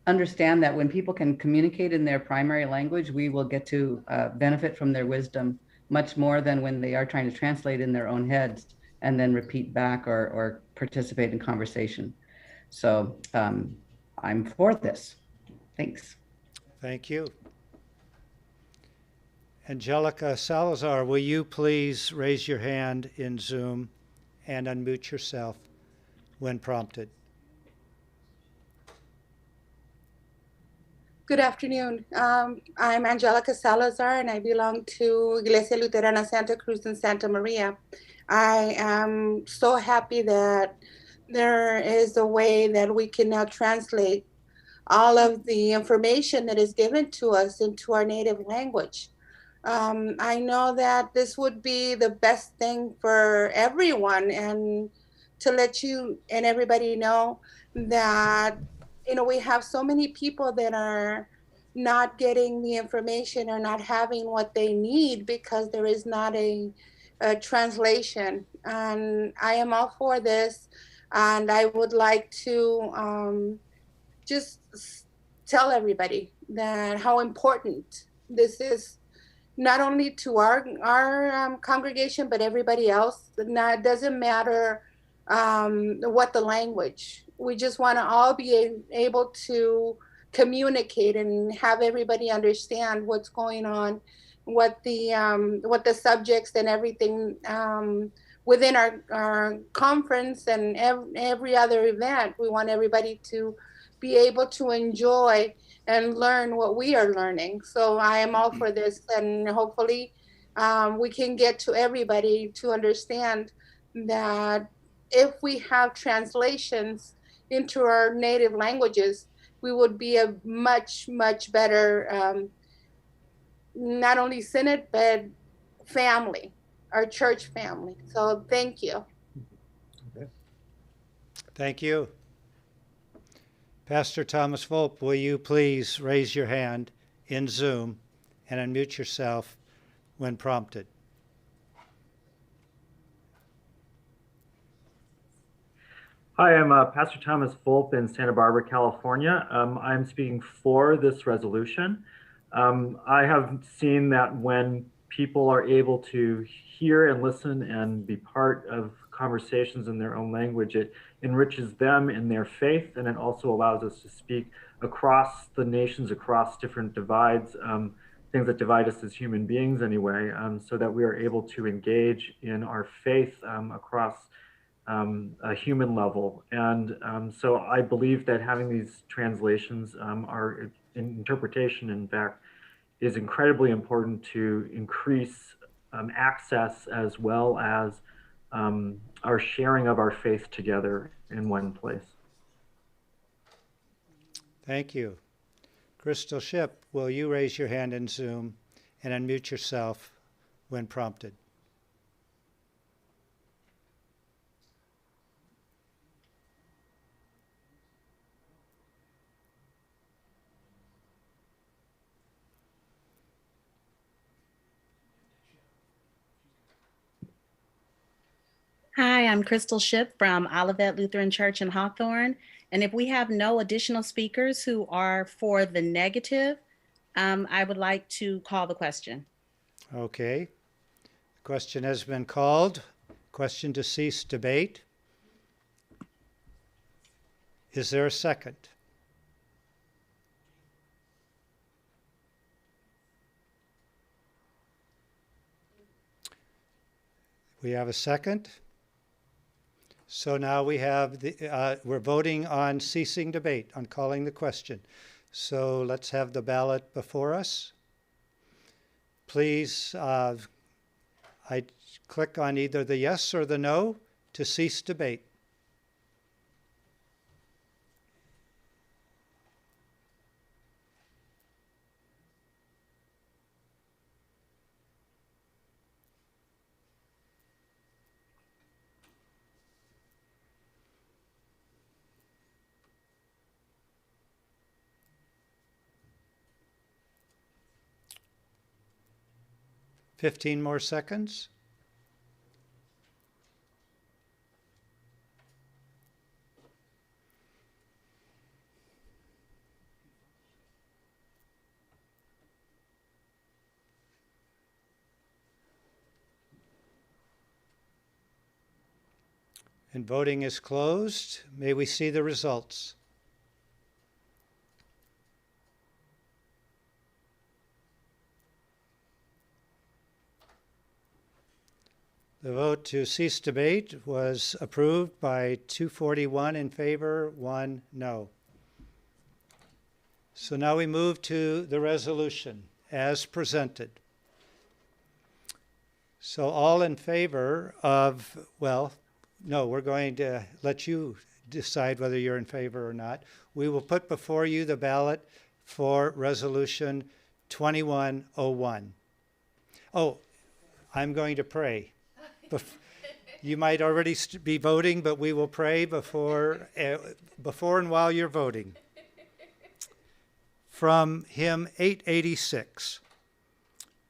Q: understand that when people can communicate in their primary language, we will get to benefit from their wisdom much more than when they are trying to translate in their own heads and then repeat back or participate in conversation. So I'm for this. Thanks.
A: Thank you. Angelica Salazar, will you please raise your hand in Zoom and unmute yourself when prompted?
R: Good afternoon. I'm Angelica Salazar, and I belong to Iglesia Luterana Santa Cruz in Santa Maria. I am so happy that there is a way that we can now translate all of the information that is given to us into our native language. I know that this would be the best thing for everyone, and to let you and everybody know that we have so many people that are not getting the information or not having what they need because there is not a translation. And I am all for this. And I would like to just tell everybody that how important this is, not only to our congregation, but everybody else. It doesn't matter what the language. We just want to all be able to communicate and have everybody understand what's going on, what the subjects and everything within our conference and every other event. We want everybody to be able to enjoy and learn what we are learning. So I am all for this, and hopefully we can get to everybody to understand that if we have translations into our native languages, we would be a much, much better not only Synod, but family, our church family. So thank you.
A: Thank you. Pastor Thomas Volpe, will you please raise your hand in Zoom and unmute yourself when prompted?
S: Hi, I'm Pastor Thomas Volpe in Santa Barbara, California. I'm speaking for this resolution. I have seen that when people are able to hear and listen and be part of conversations in their own language, it enriches them in their faith, and it also allows us to speak across the nations, across different divides, things that divide us as human beings anyway, so that we are able to engage in our faith across a human level. And so I believe that having these translations are interpretation, in fact, is incredibly important to increase access as well as our sharing of our faith together in one place.
A: Thank you. Crystal Ship, will you raise your hand in Zoom and unmute yourself when prompted?
T: Hi, I'm Crystal Ship from Olivet Lutheran Church in Hawthorne. And if we have no additional speakers who are for the negative, I would like to call the question.
A: Okay. The question has been called. Question to cease debate. Is there a second? We have a second. So now we have we're voting on ceasing debate, on calling the question. So let's have the ballot before us. Please, I click on either the yes or the no to cease debate. Fifteen more seconds. And voting is closed. May we see the results. The vote to cease debate was approved by 241 in favor, 1 no. So now we move to the resolution as presented. So all in favor of, well, no, we're going to let you decide whether you're in favor or not. We will put before you the ballot for resolution 2101. Oh, I'm going to pray. You might already be voting, but we will pray before and while you're voting. From hymn 886,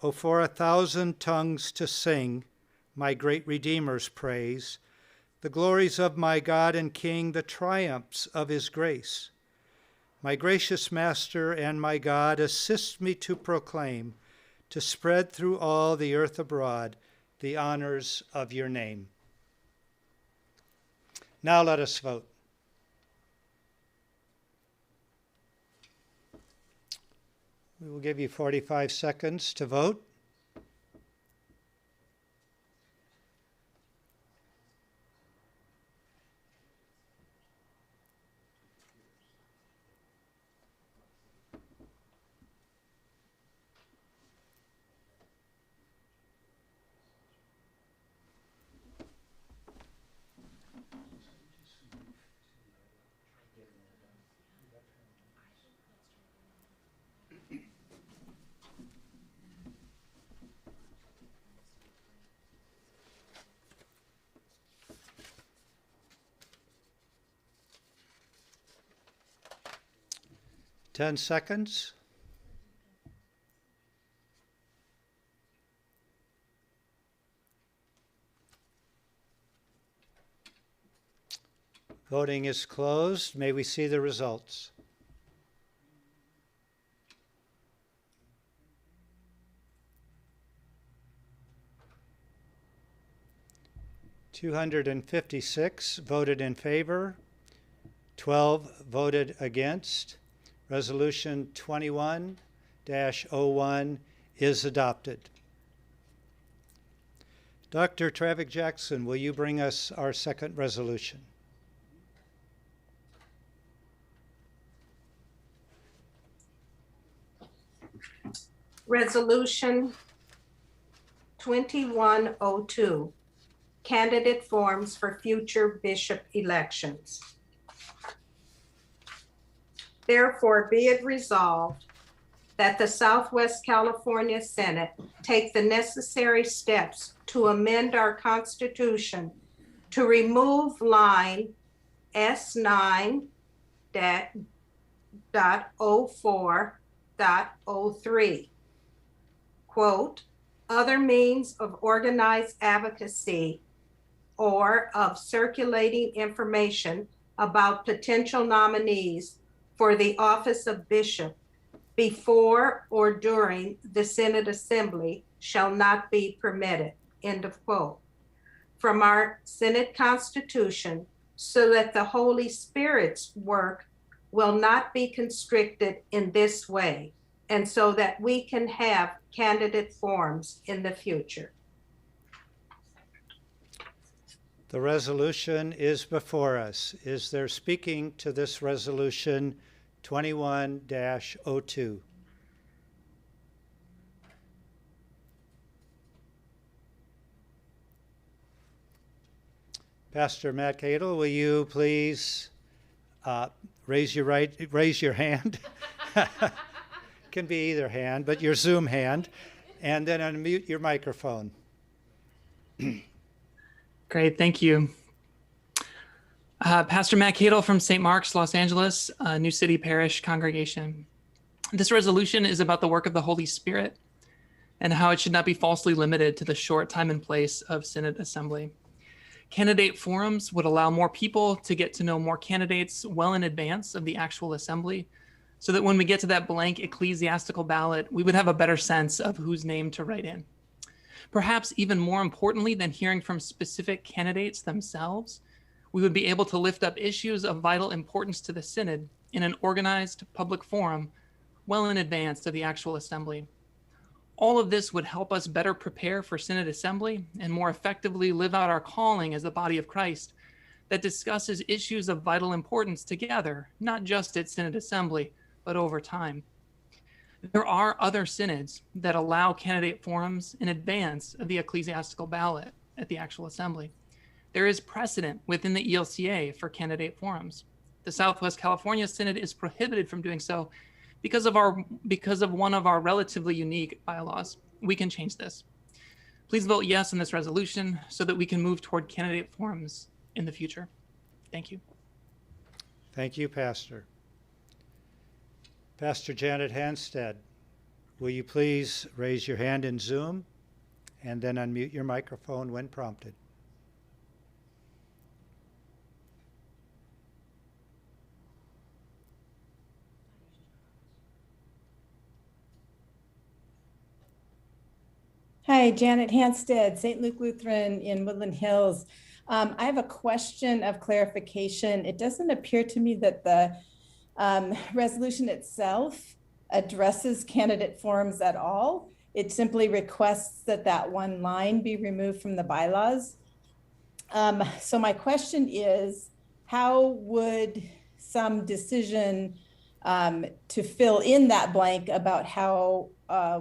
A: "O for 1,000 tongues to sing my great Redeemer's praise, the glories of my God and King, the triumphs of his grace. My gracious Master and my God, assist me to proclaim, to spread through all the earth abroad, the honors of your name." Now let us vote. We will give you 45 seconds to vote. 10 seconds. Voting is closed. May we see the results? $256 voted in favor, 12 voted against. Resolution 21-01 is adopted. Dr. Travick Jackson, will you bring us our second resolution?
K: Resolution 2102, candidate forms for future bishop elections. Therefore, be it resolved that the Southwest California Synod take the necessary steps to amend our Constitution to remove line S9.04.03. Quote, other means of organized advocacy or of circulating information about potential nominees for the office of bishop before or during the Synod assembly shall not be permitted, end of quote. From our Synod Constitution, so that the Holy Spirit's work will not be constricted in this way, and so that we can have candidate forms in the future.
A: The resolution is before us. Is there speaking to this resolution 21-02? Pastor Matt Cadle, will you please raise your hand? Can be either hand, but your Zoom hand, and then unmute your microphone.
U: Great, thank you. Pastor Matt Cadle from St. Mark's, Los Angeles, New City Parish Congregation. This resolution is about the work of the Holy Spirit and how it should not be falsely limited to the short time and place of Synod assembly. Candidate forums would allow more people to get to know more candidates well in advance of the actual assembly, so that when we get to that blank ecclesiastical ballot, we would have a better sense of whose name to write in. Perhaps even more importantly than hearing from specific candidates themselves, we would be able to lift up issues of vital importance to the Synod in an organized public forum well in advance of the actual assembly. All of this would help us better prepare for Synod assembly and more effectively live out our calling as the body of Christ that discusses issues of vital importance together, not just at Synod assembly, but over time. There are other synods that allow candidate forums in advance of the ecclesiastical ballot at the actual assembly. There is precedent within the ELCA for candidate forums. The Southwest California Synod is prohibited from doing so because of one of our relatively unique bylaws. We can change this. Please vote yes on this resolution so that we can move toward candidate forums in the future. Thank you.
A: Thank you, Pastor. Pastor Janet Hanstead, will you please raise your hand in Zoom and then unmute your microphone when prompted?
V: Hi, Janet Hanstead, St. Luke Lutheran in Woodland Hills. I have a question of clarification. It doesn't appear to me that the resolution itself addresses candidate forums at all. It simply requests that that one line be removed from the bylaws. So my question is, how would some decision to fill in that blank about how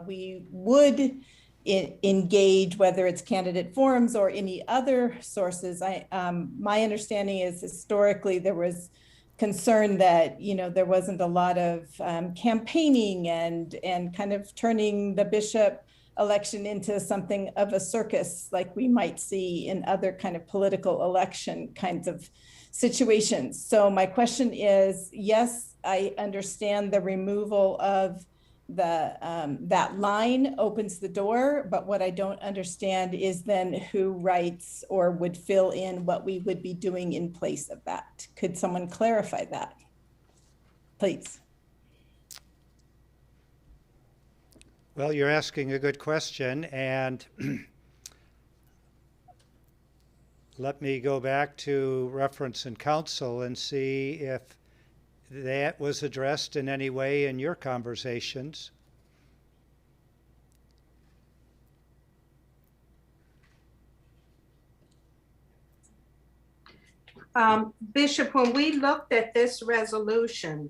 V: we would engage, whether it's candidate forums or any other sources? My understanding is historically there was concern that there wasn't a lot of campaigning and kind of turning the bishop election into something of a circus like we might see in other kind of political election kinds of situations. So my question is, yes, I understand the removal of the that line opens the door, but what I don't understand is then who writes or would fill in what we would be doing in place of that. Could someone clarify that, please?
A: Well, you're asking a good question, and let me go back to reference and counsel and see if that was addressed in any way in your conversations.
K: Bishop, when we looked at this resolution,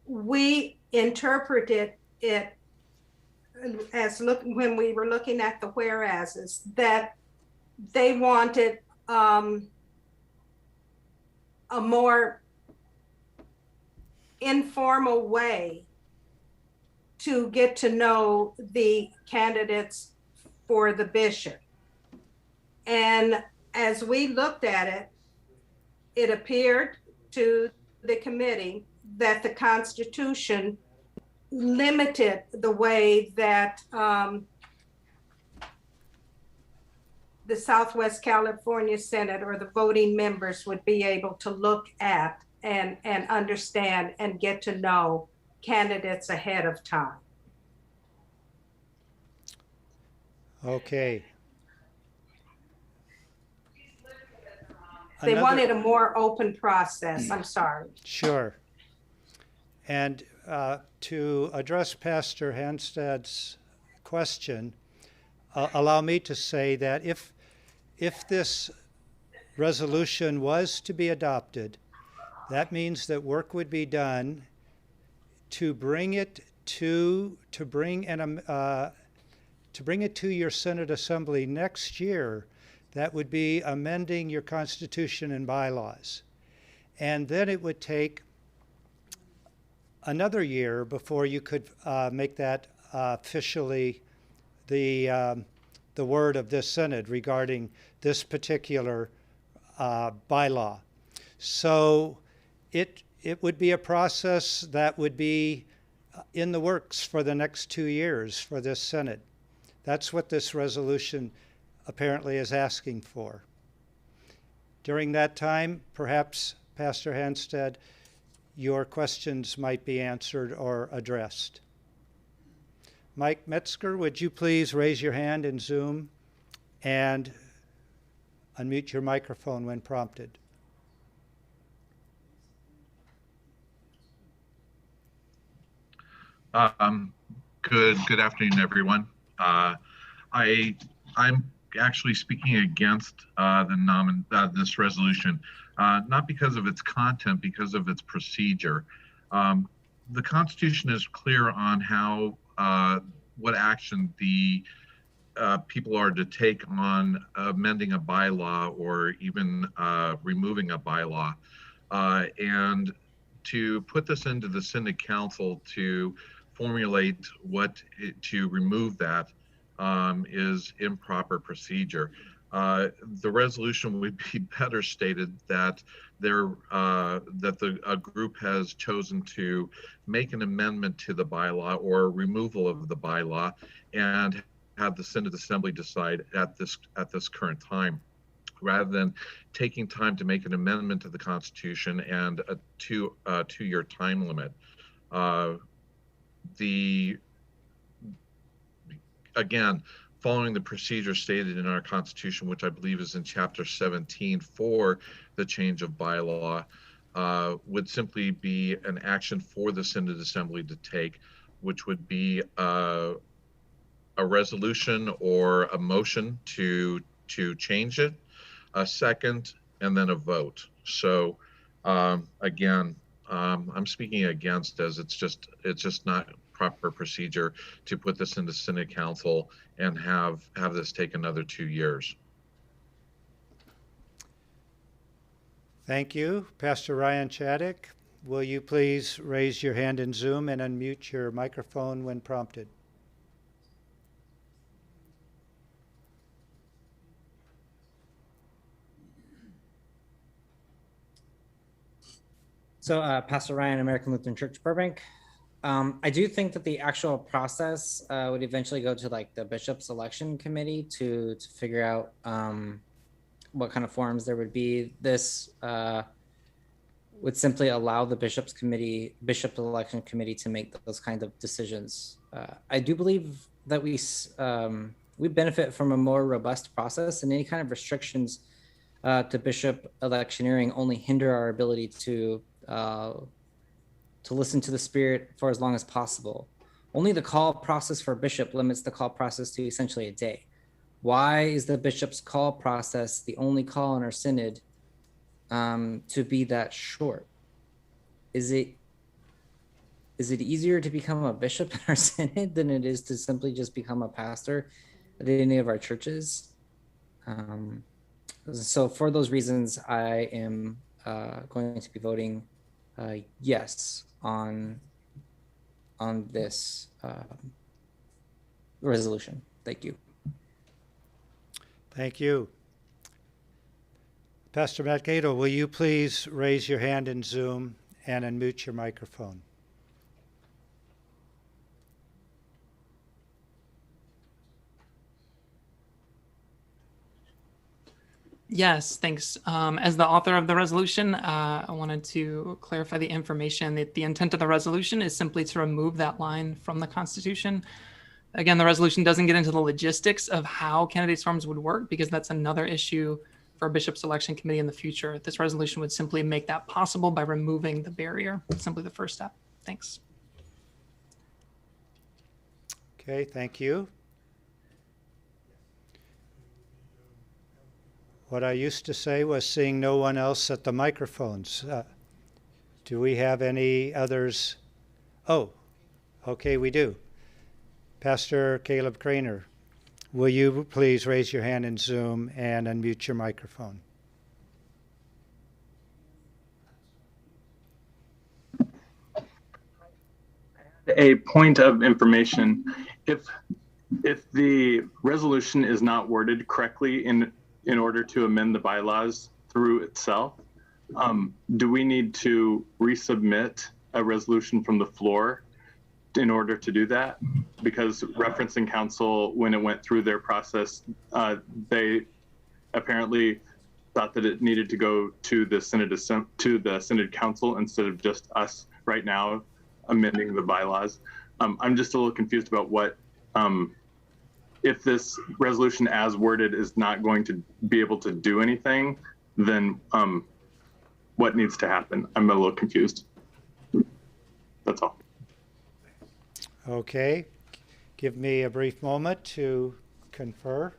K: we interpreted it as when we were looking at the whereases, that they wanted a more informal way to get to know the candidates for the bishop. And as we looked at it, it appeared to the committee that the Constitution limited the way that the Southwest California Synod or the voting members would be able to look at and understand and get to know candidates ahead of time.
A: Okay.
K: They wanted a more open process. I'm sorry.
A: Sure. And to address Pastor Hansted's question, allow me to say that if this resolution was to be adopted, that means that work would be done to bring it to your Synod Assembly next year. That would be amending your Constitution and bylaws. And then it would take another year before you could make that officially the word of this Synod regarding this particular bylaw. So it would be a process that would be in the works for the next 2 years for this Synod. That's what this resolution apparently is asking for. During that time, perhaps, Pastor Hansted, your questions might be answered or addressed. Mike Metzger, would you please raise your hand in Zoom and unmute your microphone when prompted?
B: Good afternoon, everyone. I'm actually speaking against this resolution, not because of its content, because of its procedure. The Constitution is clear on how what action the people are to take on amending a bylaw or even removing a bylaw, and to put this into the Synod Council to formulate to remove that is improper procedure. The resolution would be better stated that a group has chosen to make an amendment to the bylaw or removal of the bylaw and have the Synod Assembly decide at this current time, rather than taking time to make an amendment to the Constitution and a two-year time limit. Again, following the procedure stated in our Constitution, which I believe is in Chapter 17 for the change of bylaw, would simply be an action for the Synod Assembly to take, which would be a resolution or a motion to change it, a second, and then a vote. So again, I'm speaking against, as it's just not proper procedure to put this into Synod Council and have this take another 2 years.
A: Thank you. Pastor Ryan Chaddick, will you please raise your hand in Zoom and unmute your microphone when prompted?
C: So, Pastor Ryan, American Lutheran Church, Burbank. I do think that the actual process would eventually go to like the bishop's election committee to figure out what kind of forums there would be. This would simply allow the bishop's election committee to make those kinds of decisions. I do believe that we benefit from a more robust process, and any kind of restrictions to bishop electioneering only hinder our ability to listen to the Spirit for as long as possible. Only the call process for bishop limits the call process to essentially a day. Why is the bishop's call process the only call in our synod to be that short? Is it easier to become a bishop in our synod than it is to simply just become a pastor at any of our churches? So for those reasons, I am going to be voting yes on this resolution. Thank you.
A: Thank you. Pastor Matt Gato, will you please raise your hand in Zoom and unmute your microphone?
U: Yes, thanks. As the author of the resolution, I wanted to clarify the information that the intent of the resolution is simply to remove that line from the Constitution. Again, the resolution doesn't get into the logistics of how candidates forms would work, because that's another issue for a bishop's election committee in the future. This resolution would simply make that possible by removing the barrier. It's simply the first step. Thanks.
A: Okay, thank you. What I used to say was seeing no one else at the microphones. Do we have any others? Oh, okay, we do. Pastor Caleb Craner, will you please raise your hand in Zoom and unmute your microphone?
D: A point of information: if the resolution is not worded correctly in order to amend the bylaws through itself, do we need to resubmit a resolution from the floor in order to do that? Because referencing council, when it went through their process, they apparently thought that it needed to go to the Synod council instead of just us right now amending the bylaws. I'm just a little confused about what, if this resolution as worded is not going to be able to do anything, then what needs to happen? I'm a little confused. That's all.
A: Okay, give me a brief moment to confer.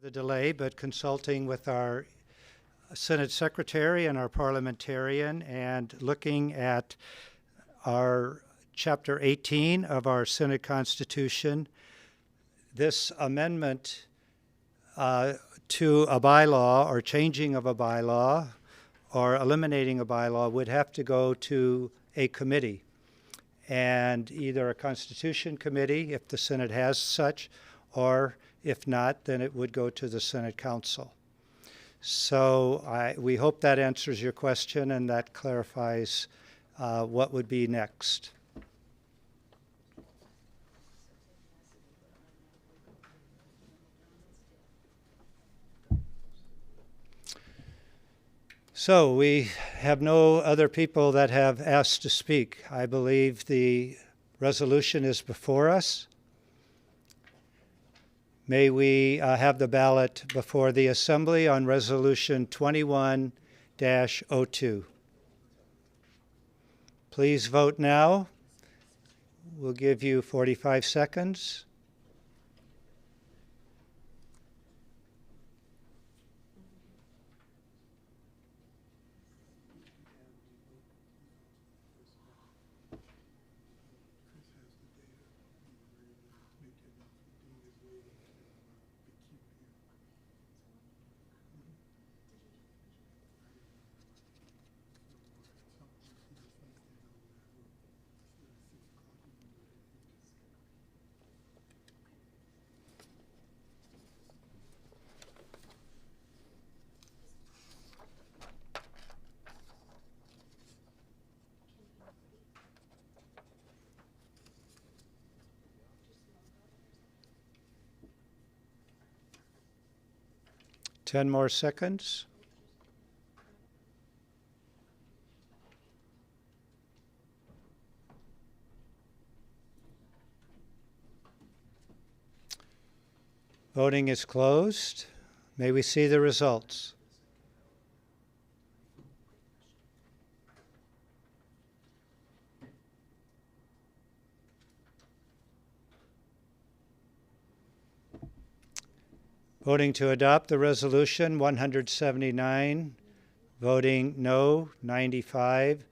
A: The delay, but consulting with our Synod Secretary and our parliamentarian and looking at our Chapter 18 of our Synod Constitution, this amendment to a bylaw or changing of a bylaw or eliminating a bylaw would have to go to a committee, and either a Constitution Committee, if the Synod has such, or if not, then it would go to the Synod Council. So we hope that answers your question and that clarifies what would be next. So we have no other people that have asked to speak. I believe the resolution is before us. May we have the ballot before the Assembly on Resolution 21-02. Please vote now. We'll give you 45 seconds. Ten more seconds. Voting is closed. May we see the results? Voting to adopt the resolution, 179. Voting no, 95.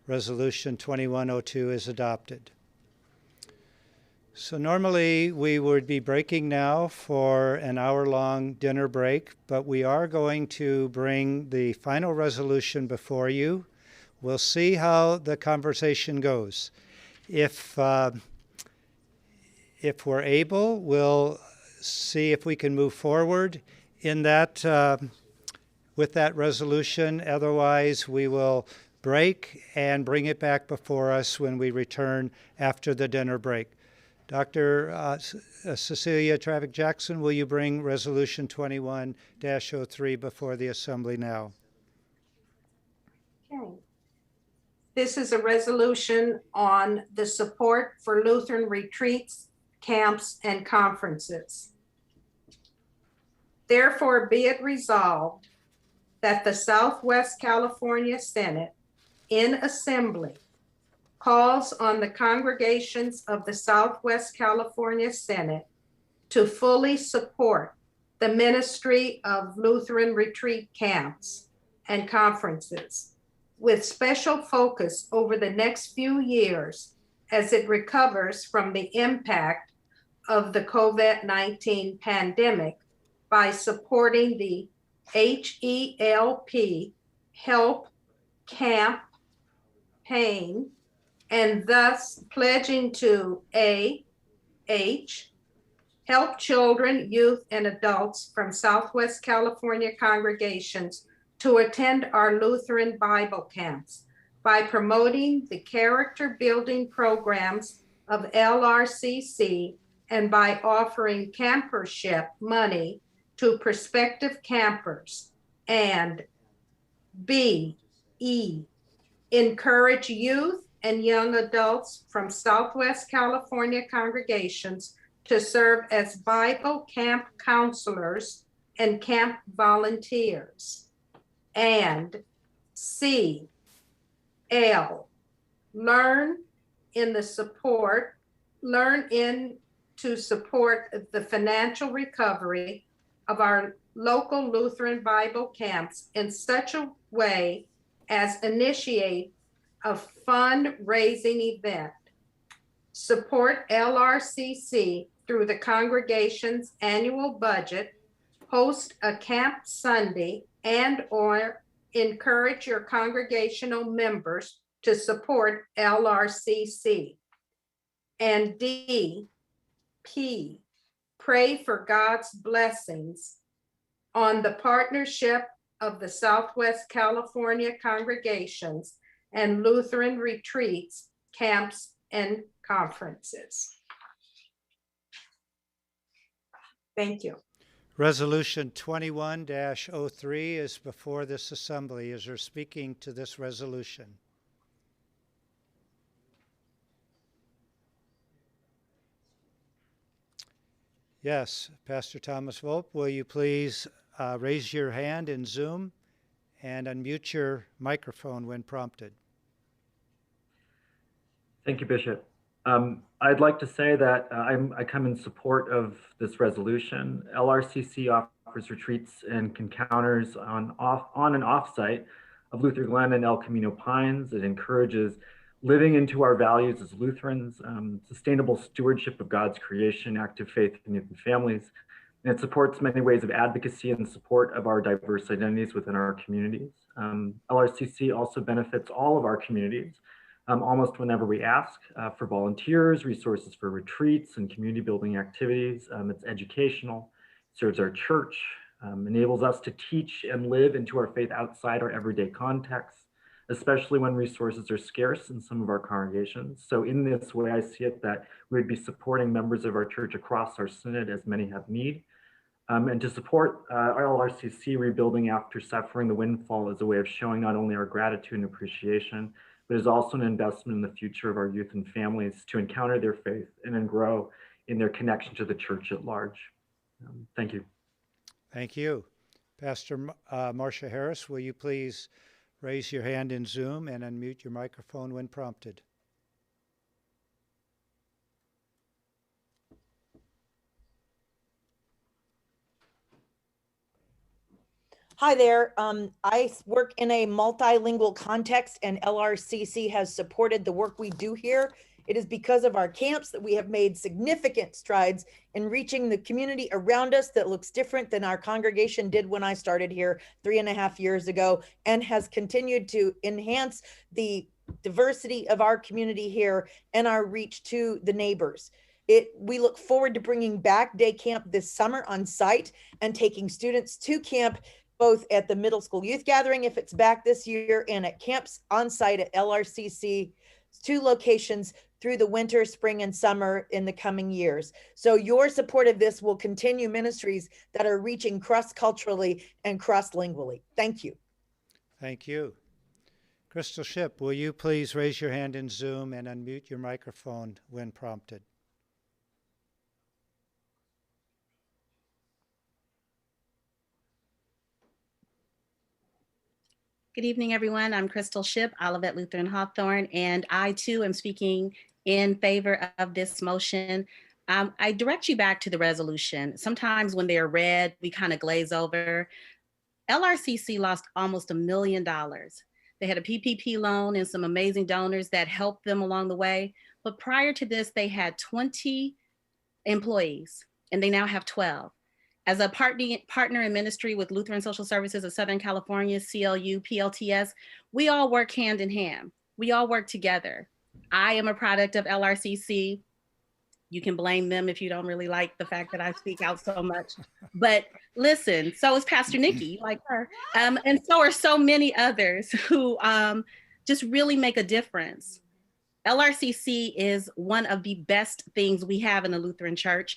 A: Resolution 2102 is adopted. So normally we would be breaking now for an hour-long dinner break, but we are going to bring the final resolution before you. We'll see how the conversation goes. If we're able, we'll see if we can move forward in that with that resolution. Otherwise, we will break and bring it back before us when we return after the dinner break. Dr. Cecilia Travick-Jackson, will you bring Resolution 21-03 before the Assembly now?
K: Okay. This is a resolution on the support for Lutheran retreats, camps, and conferences. Therefore, be it resolved that the Southwest California Synod in Assembly calls on the congregations of the Southwest California Synod to fully support the ministry of Lutheran retreat camps and conferences, with special focus over the next few years as it recovers from the impact of the COVID-19 pandemic by supporting the HELP Help Campaign, and thus pledging to H, help children, youth, and adults from Southwest California congregations to attend our Lutheran Bible camps by promoting the character building programs of LRCC and by offering campership money to prospective campers. And B, encourage youth and young adults from Southwest California congregations to serve as Bible camp counselors and camp volunteers. And C, learn to support the financial recovery of our local Lutheran Bible camps in such a way as initiate a fundraising event. Support LRCC through the congregation's annual budget, host a camp Sunday, and/or encourage your congregational members to support LRCC. And D, P, pray for God's blessings on the partnership of the Southwest California congregations and Lutheran retreats, camps, and conferences. Thank you.
A: Resolution 21-03 is before this assembly. Is there speaking to this resolution? Yes, Pastor Thomas Volpe, will you please raise your hand in Zoom and unmute your microphone when prompted?
S: Thank you, Bishop. I'd like to say that I come in support of this resolution. LRCC offers retreats and encounters on and off site of Luther Glen and El Camino Pines. It encourages living into our values as Lutherans, sustainable stewardship of God's creation, active faith in youth and families, and it supports many ways of advocacy and support of our diverse identities within our communities. LRCC also benefits all of our communities almost whenever we ask for volunteers, resources for retreats and community building activities. It's educational, serves our church, enables us to teach and live into our faith outside our everyday context, especially when resources are scarce in some of our congregations. So in this way, I see it that we would be supporting members of our church across our synod as many have need. And to support LRCC rebuilding after suffering the windfall is a way of showing not only our gratitude and appreciation, but is also an investment in the future of our youth and families to encounter their faith and then grow in their connection to the church at large. Thank you.
A: Thank you. Pastor Marcia Harris, will you please raise your hand in Zoom and unmute your microphone when prompted?
E: Hi there. I work in a multilingual context, and LRCC has supported the work we do here. It is because of our camps that we have made significant strides in reaching the community around us that looks different than our congregation did when I started here 3.5 years ago, and has continued to enhance the diversity of our community here and our reach to the neighbors. We look forward to bringing back day camp this summer on site and taking students to camp both at the middle school youth gathering, if it's back this year, and at camps on site at LRCC, 2 locations through the winter, spring, and summer in the coming years. So your support of this will continue ministries that are reaching cross-culturally and cross-lingually. Thank you.
A: Thank you. Crystal Ship, will you please raise your hand in Zoom and unmute your microphone when prompted?
T: Good evening, everyone. I'm Crystal Ship, Olivet Lutheran Hawthorne, and I too am speaking in favor of this motion. I direct you back to the resolution. Sometimes when they are read, we kind of glaze over. LRCC lost almost $1 million. They had a PPP loan and some amazing donors that helped them along the way. But prior to this, they had 20 employees, and they now have 12. As a partner in ministry with Lutheran Social Services of Southern California, CLU, PLTS, we all work hand in hand. We all work together. I am a product of LRCC. You can blame them if you don't really like the fact that I speak out so much. But listen, so is Pastor Nikki, you like her. And so are so many others who just really make a difference. LRCC is one of the best things we have in the Lutheran Church,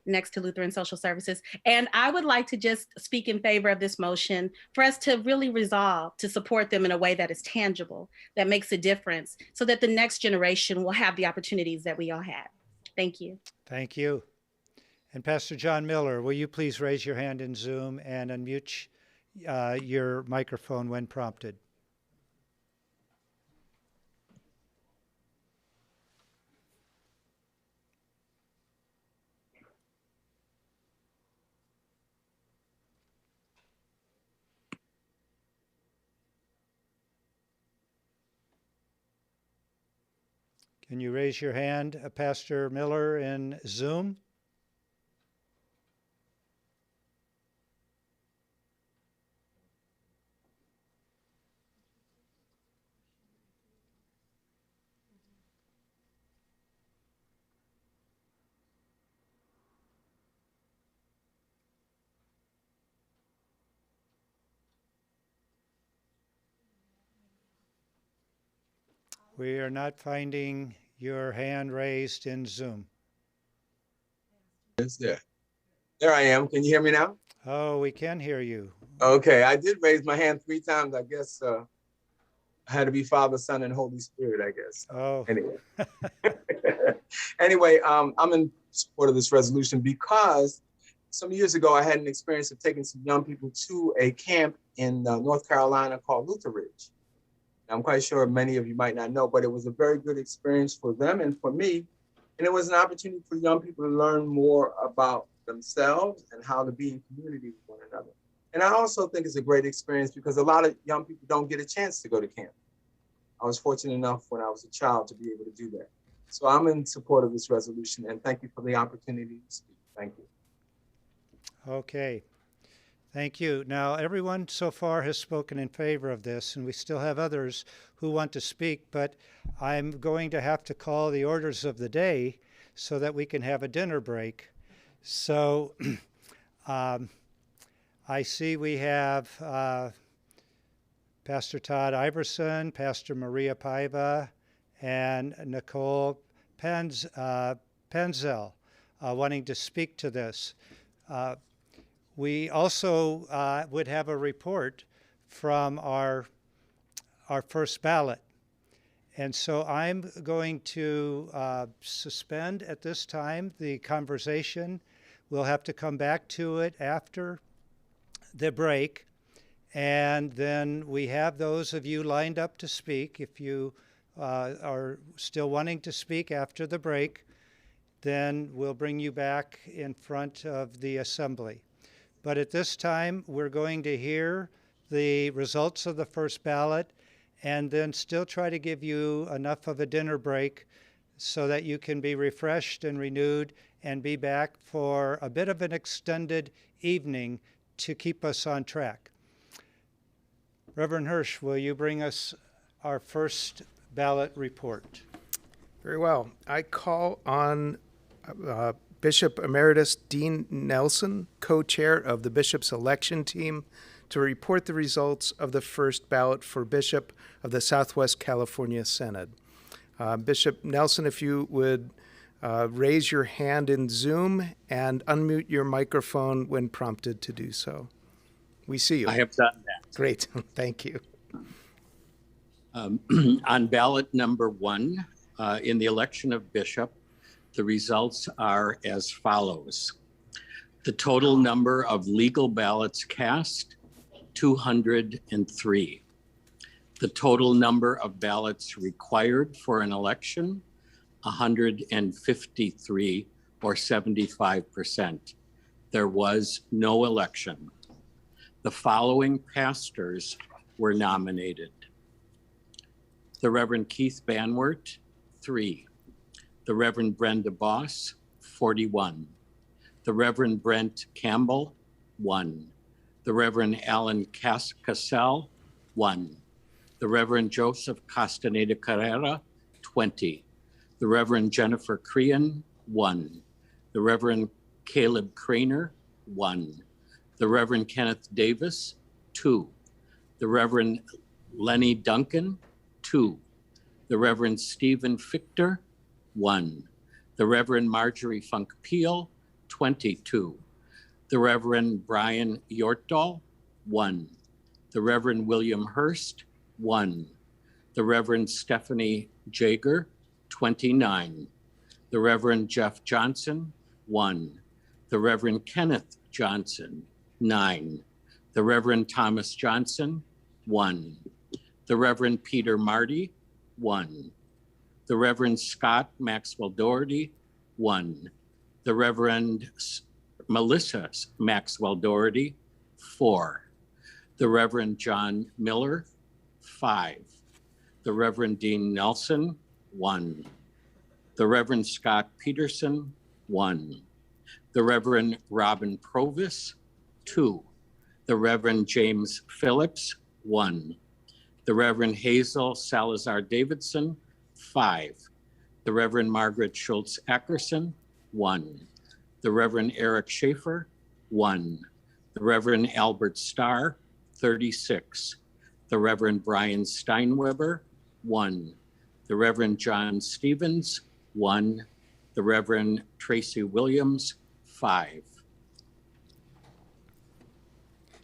T: next to Lutheran Social Services. And I would like to just speak in favor of this motion for us to really resolve to support them in a way that is tangible, that makes a difference, so that the next generation will have the opportunities that we all had. Thank you.
A: Thank you. And Pastor John Miller, will you please raise your hand in Zoom and unmute your microphone when prompted? Can you raise your hand, Pastor Miller, in Zoom? We are not finding your hand raised in Zoom.
F: It's there. There I am. Can you hear me now?
A: Oh, we can hear you.
F: Okay, I did raise my hand 3 times. I guess I had to be Father, Son, and Holy Spirit, I guess.
A: Oh.
F: Anyway. Anyway, I'm in support of this resolution because some years ago, I had an experience of taking some young people to a camp in North Carolina called Lutheran. I'm quite sure many of you might not know, but it was a very good experience for them and for me. And it was an opportunity for young people to learn more about themselves and how to be in community with one another. And I also think it's a great experience because a lot of young people don't get a chance to go to camp. I was fortunate enough when I was a child to be able to do that. So I'm in support of this resolution, and thank you for the opportunity to speak. Thank you.
A: Okay. Thank you. Now, everyone so far has spoken in favor of this, and we still have others who want to speak, but I'm going to have to call the orders of the day so that we can have a dinner break. So I see we have Pastor Todd Iverson, Pastor Maria Paiva, and Nicole Penzel wanting to speak to this. We also would have a report from our first ballot. And so I'm going to suspend at this time the conversation. We'll have to come back to it after the break. And then we have those of you lined up to speak. If you are still wanting to speak after the break, then we'll bring you back in front of the assembly. But at this time, we're going to hear the results of the first ballot and then still try to give you enough of a dinner break so that you can be refreshed and renewed and be back for a bit of an extended evening to keep us on track. Reverend Hirsch, will you bring us our first ballot report?
G: Very well. I call on Bishop Emeritus Dean Nelson, co-chair of the Bishop's election team, to report the results of the first ballot for Bishop of the Southwest California Synod. Bishop Nelson, if you would raise your hand in Zoom and unmute your microphone when prompted to do so. We see you.
W: I have done that.
G: Great. Thank you.
W: On ballot number 1, in the election of Bishop, the results are as follows. The total number of legal ballots cast, 203. The total number of ballots required for an election, 153, or 75%. There was no election. The following pastors were nominated. The Reverend Keith Banwert, 3. The Reverend Brenda Boss, 41. The Reverend Brent Campbell, 1. The Reverend Alan Cassell, 1. The Reverend Joseph Castaneda Carrera, 20. The Reverend Jennifer Crean, 1. The Reverend Caleb Craner, 1. The Reverend Kenneth Davis, 2. The Reverend Lenny Duncan, 2. The Reverend Stephen Fichter, 1. The Reverend Marjorie Funk Peel, 22. The Reverend Brian Yortdahl, 1. The Reverend William Hurst, 1. The Reverend Stephanie Jager, 29. The Reverend Jeff Johnson, 1. The Reverend Kenneth Johnson, 9. The Reverend Thomas Johnson, 1. The Reverend Peter Marty, 1. The Reverend Scott Maxwell Doherty, 1. The Reverend Melissa Maxwell Doherty, 4. The Reverend John Miller, 5. The Reverend Dean Nelson, 1. The Reverend Scott Peterson, 1. The Reverend Robin Provis, 2. The Reverend James Phillips, 1. The Reverend Hazel Salazar Davidson, 5. The Reverend Margaret Schultz Ackerson, 1. The Reverend Eric Schaefer, 1. The Reverend Albert Starr, 36. The Reverend Brian Steinweber, 1. The Reverend John Stevens, 1. The Reverend Tracy Williams, 5.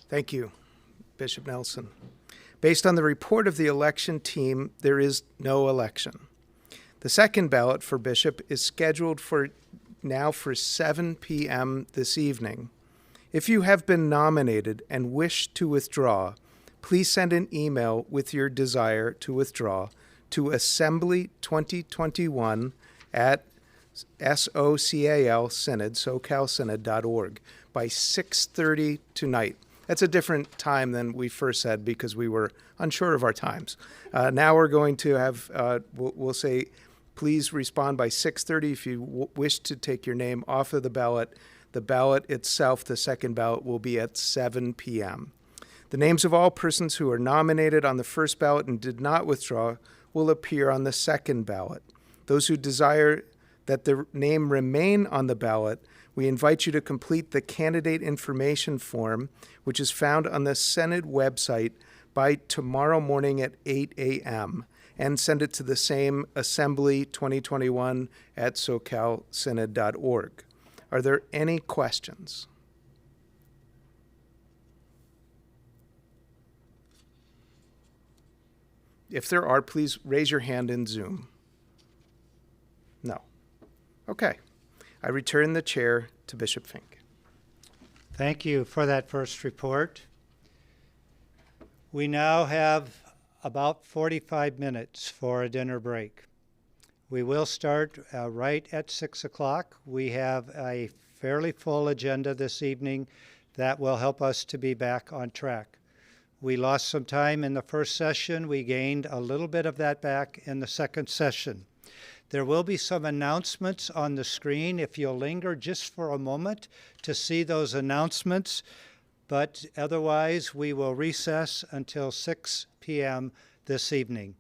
G: Thank you, Bishop Nelson. Based on the report of the election team, there is no election. The second ballot for bishop is scheduled for 7 p.m. this evening. If you have been nominated and wish to withdraw, please send an email with your desire to withdraw to assembly2021 at SOCAL Synod, SoCalSynod.org by 6:30 tonight. That's a different time than we first said because we were unsure of our times. Now we're going to have, we'll say, please respond by 6:30 if you wish to take your name off of the ballot. The ballot itself, the second ballot, will be at 7 p.m. The names of all persons who are nominated on the first ballot and did not withdraw will appear on the second ballot. Those who desire that their name remain on the ballot, we invite you to complete the candidate information form, which is found on the Synod website by tomorrow morning at 8 a.m. and send it to the same assembly2021 at socalsynod.org. Are there any questions? If there are, please raise your hand in Zoom. No. Okay. I return the chair to Bishop Fink.
A: Thank you for that first report. We now have about 45 minutes for a dinner break. We will start right at 6 o'clock. We have a fairly full agenda this evening that will help us to be back on track. We lost some time in the first session. We gained a little bit of that back in the second session. There will be some announcements on the screen if you'll linger just for a moment to see those announcements, but otherwise we will recess until 6 p.m. this evening.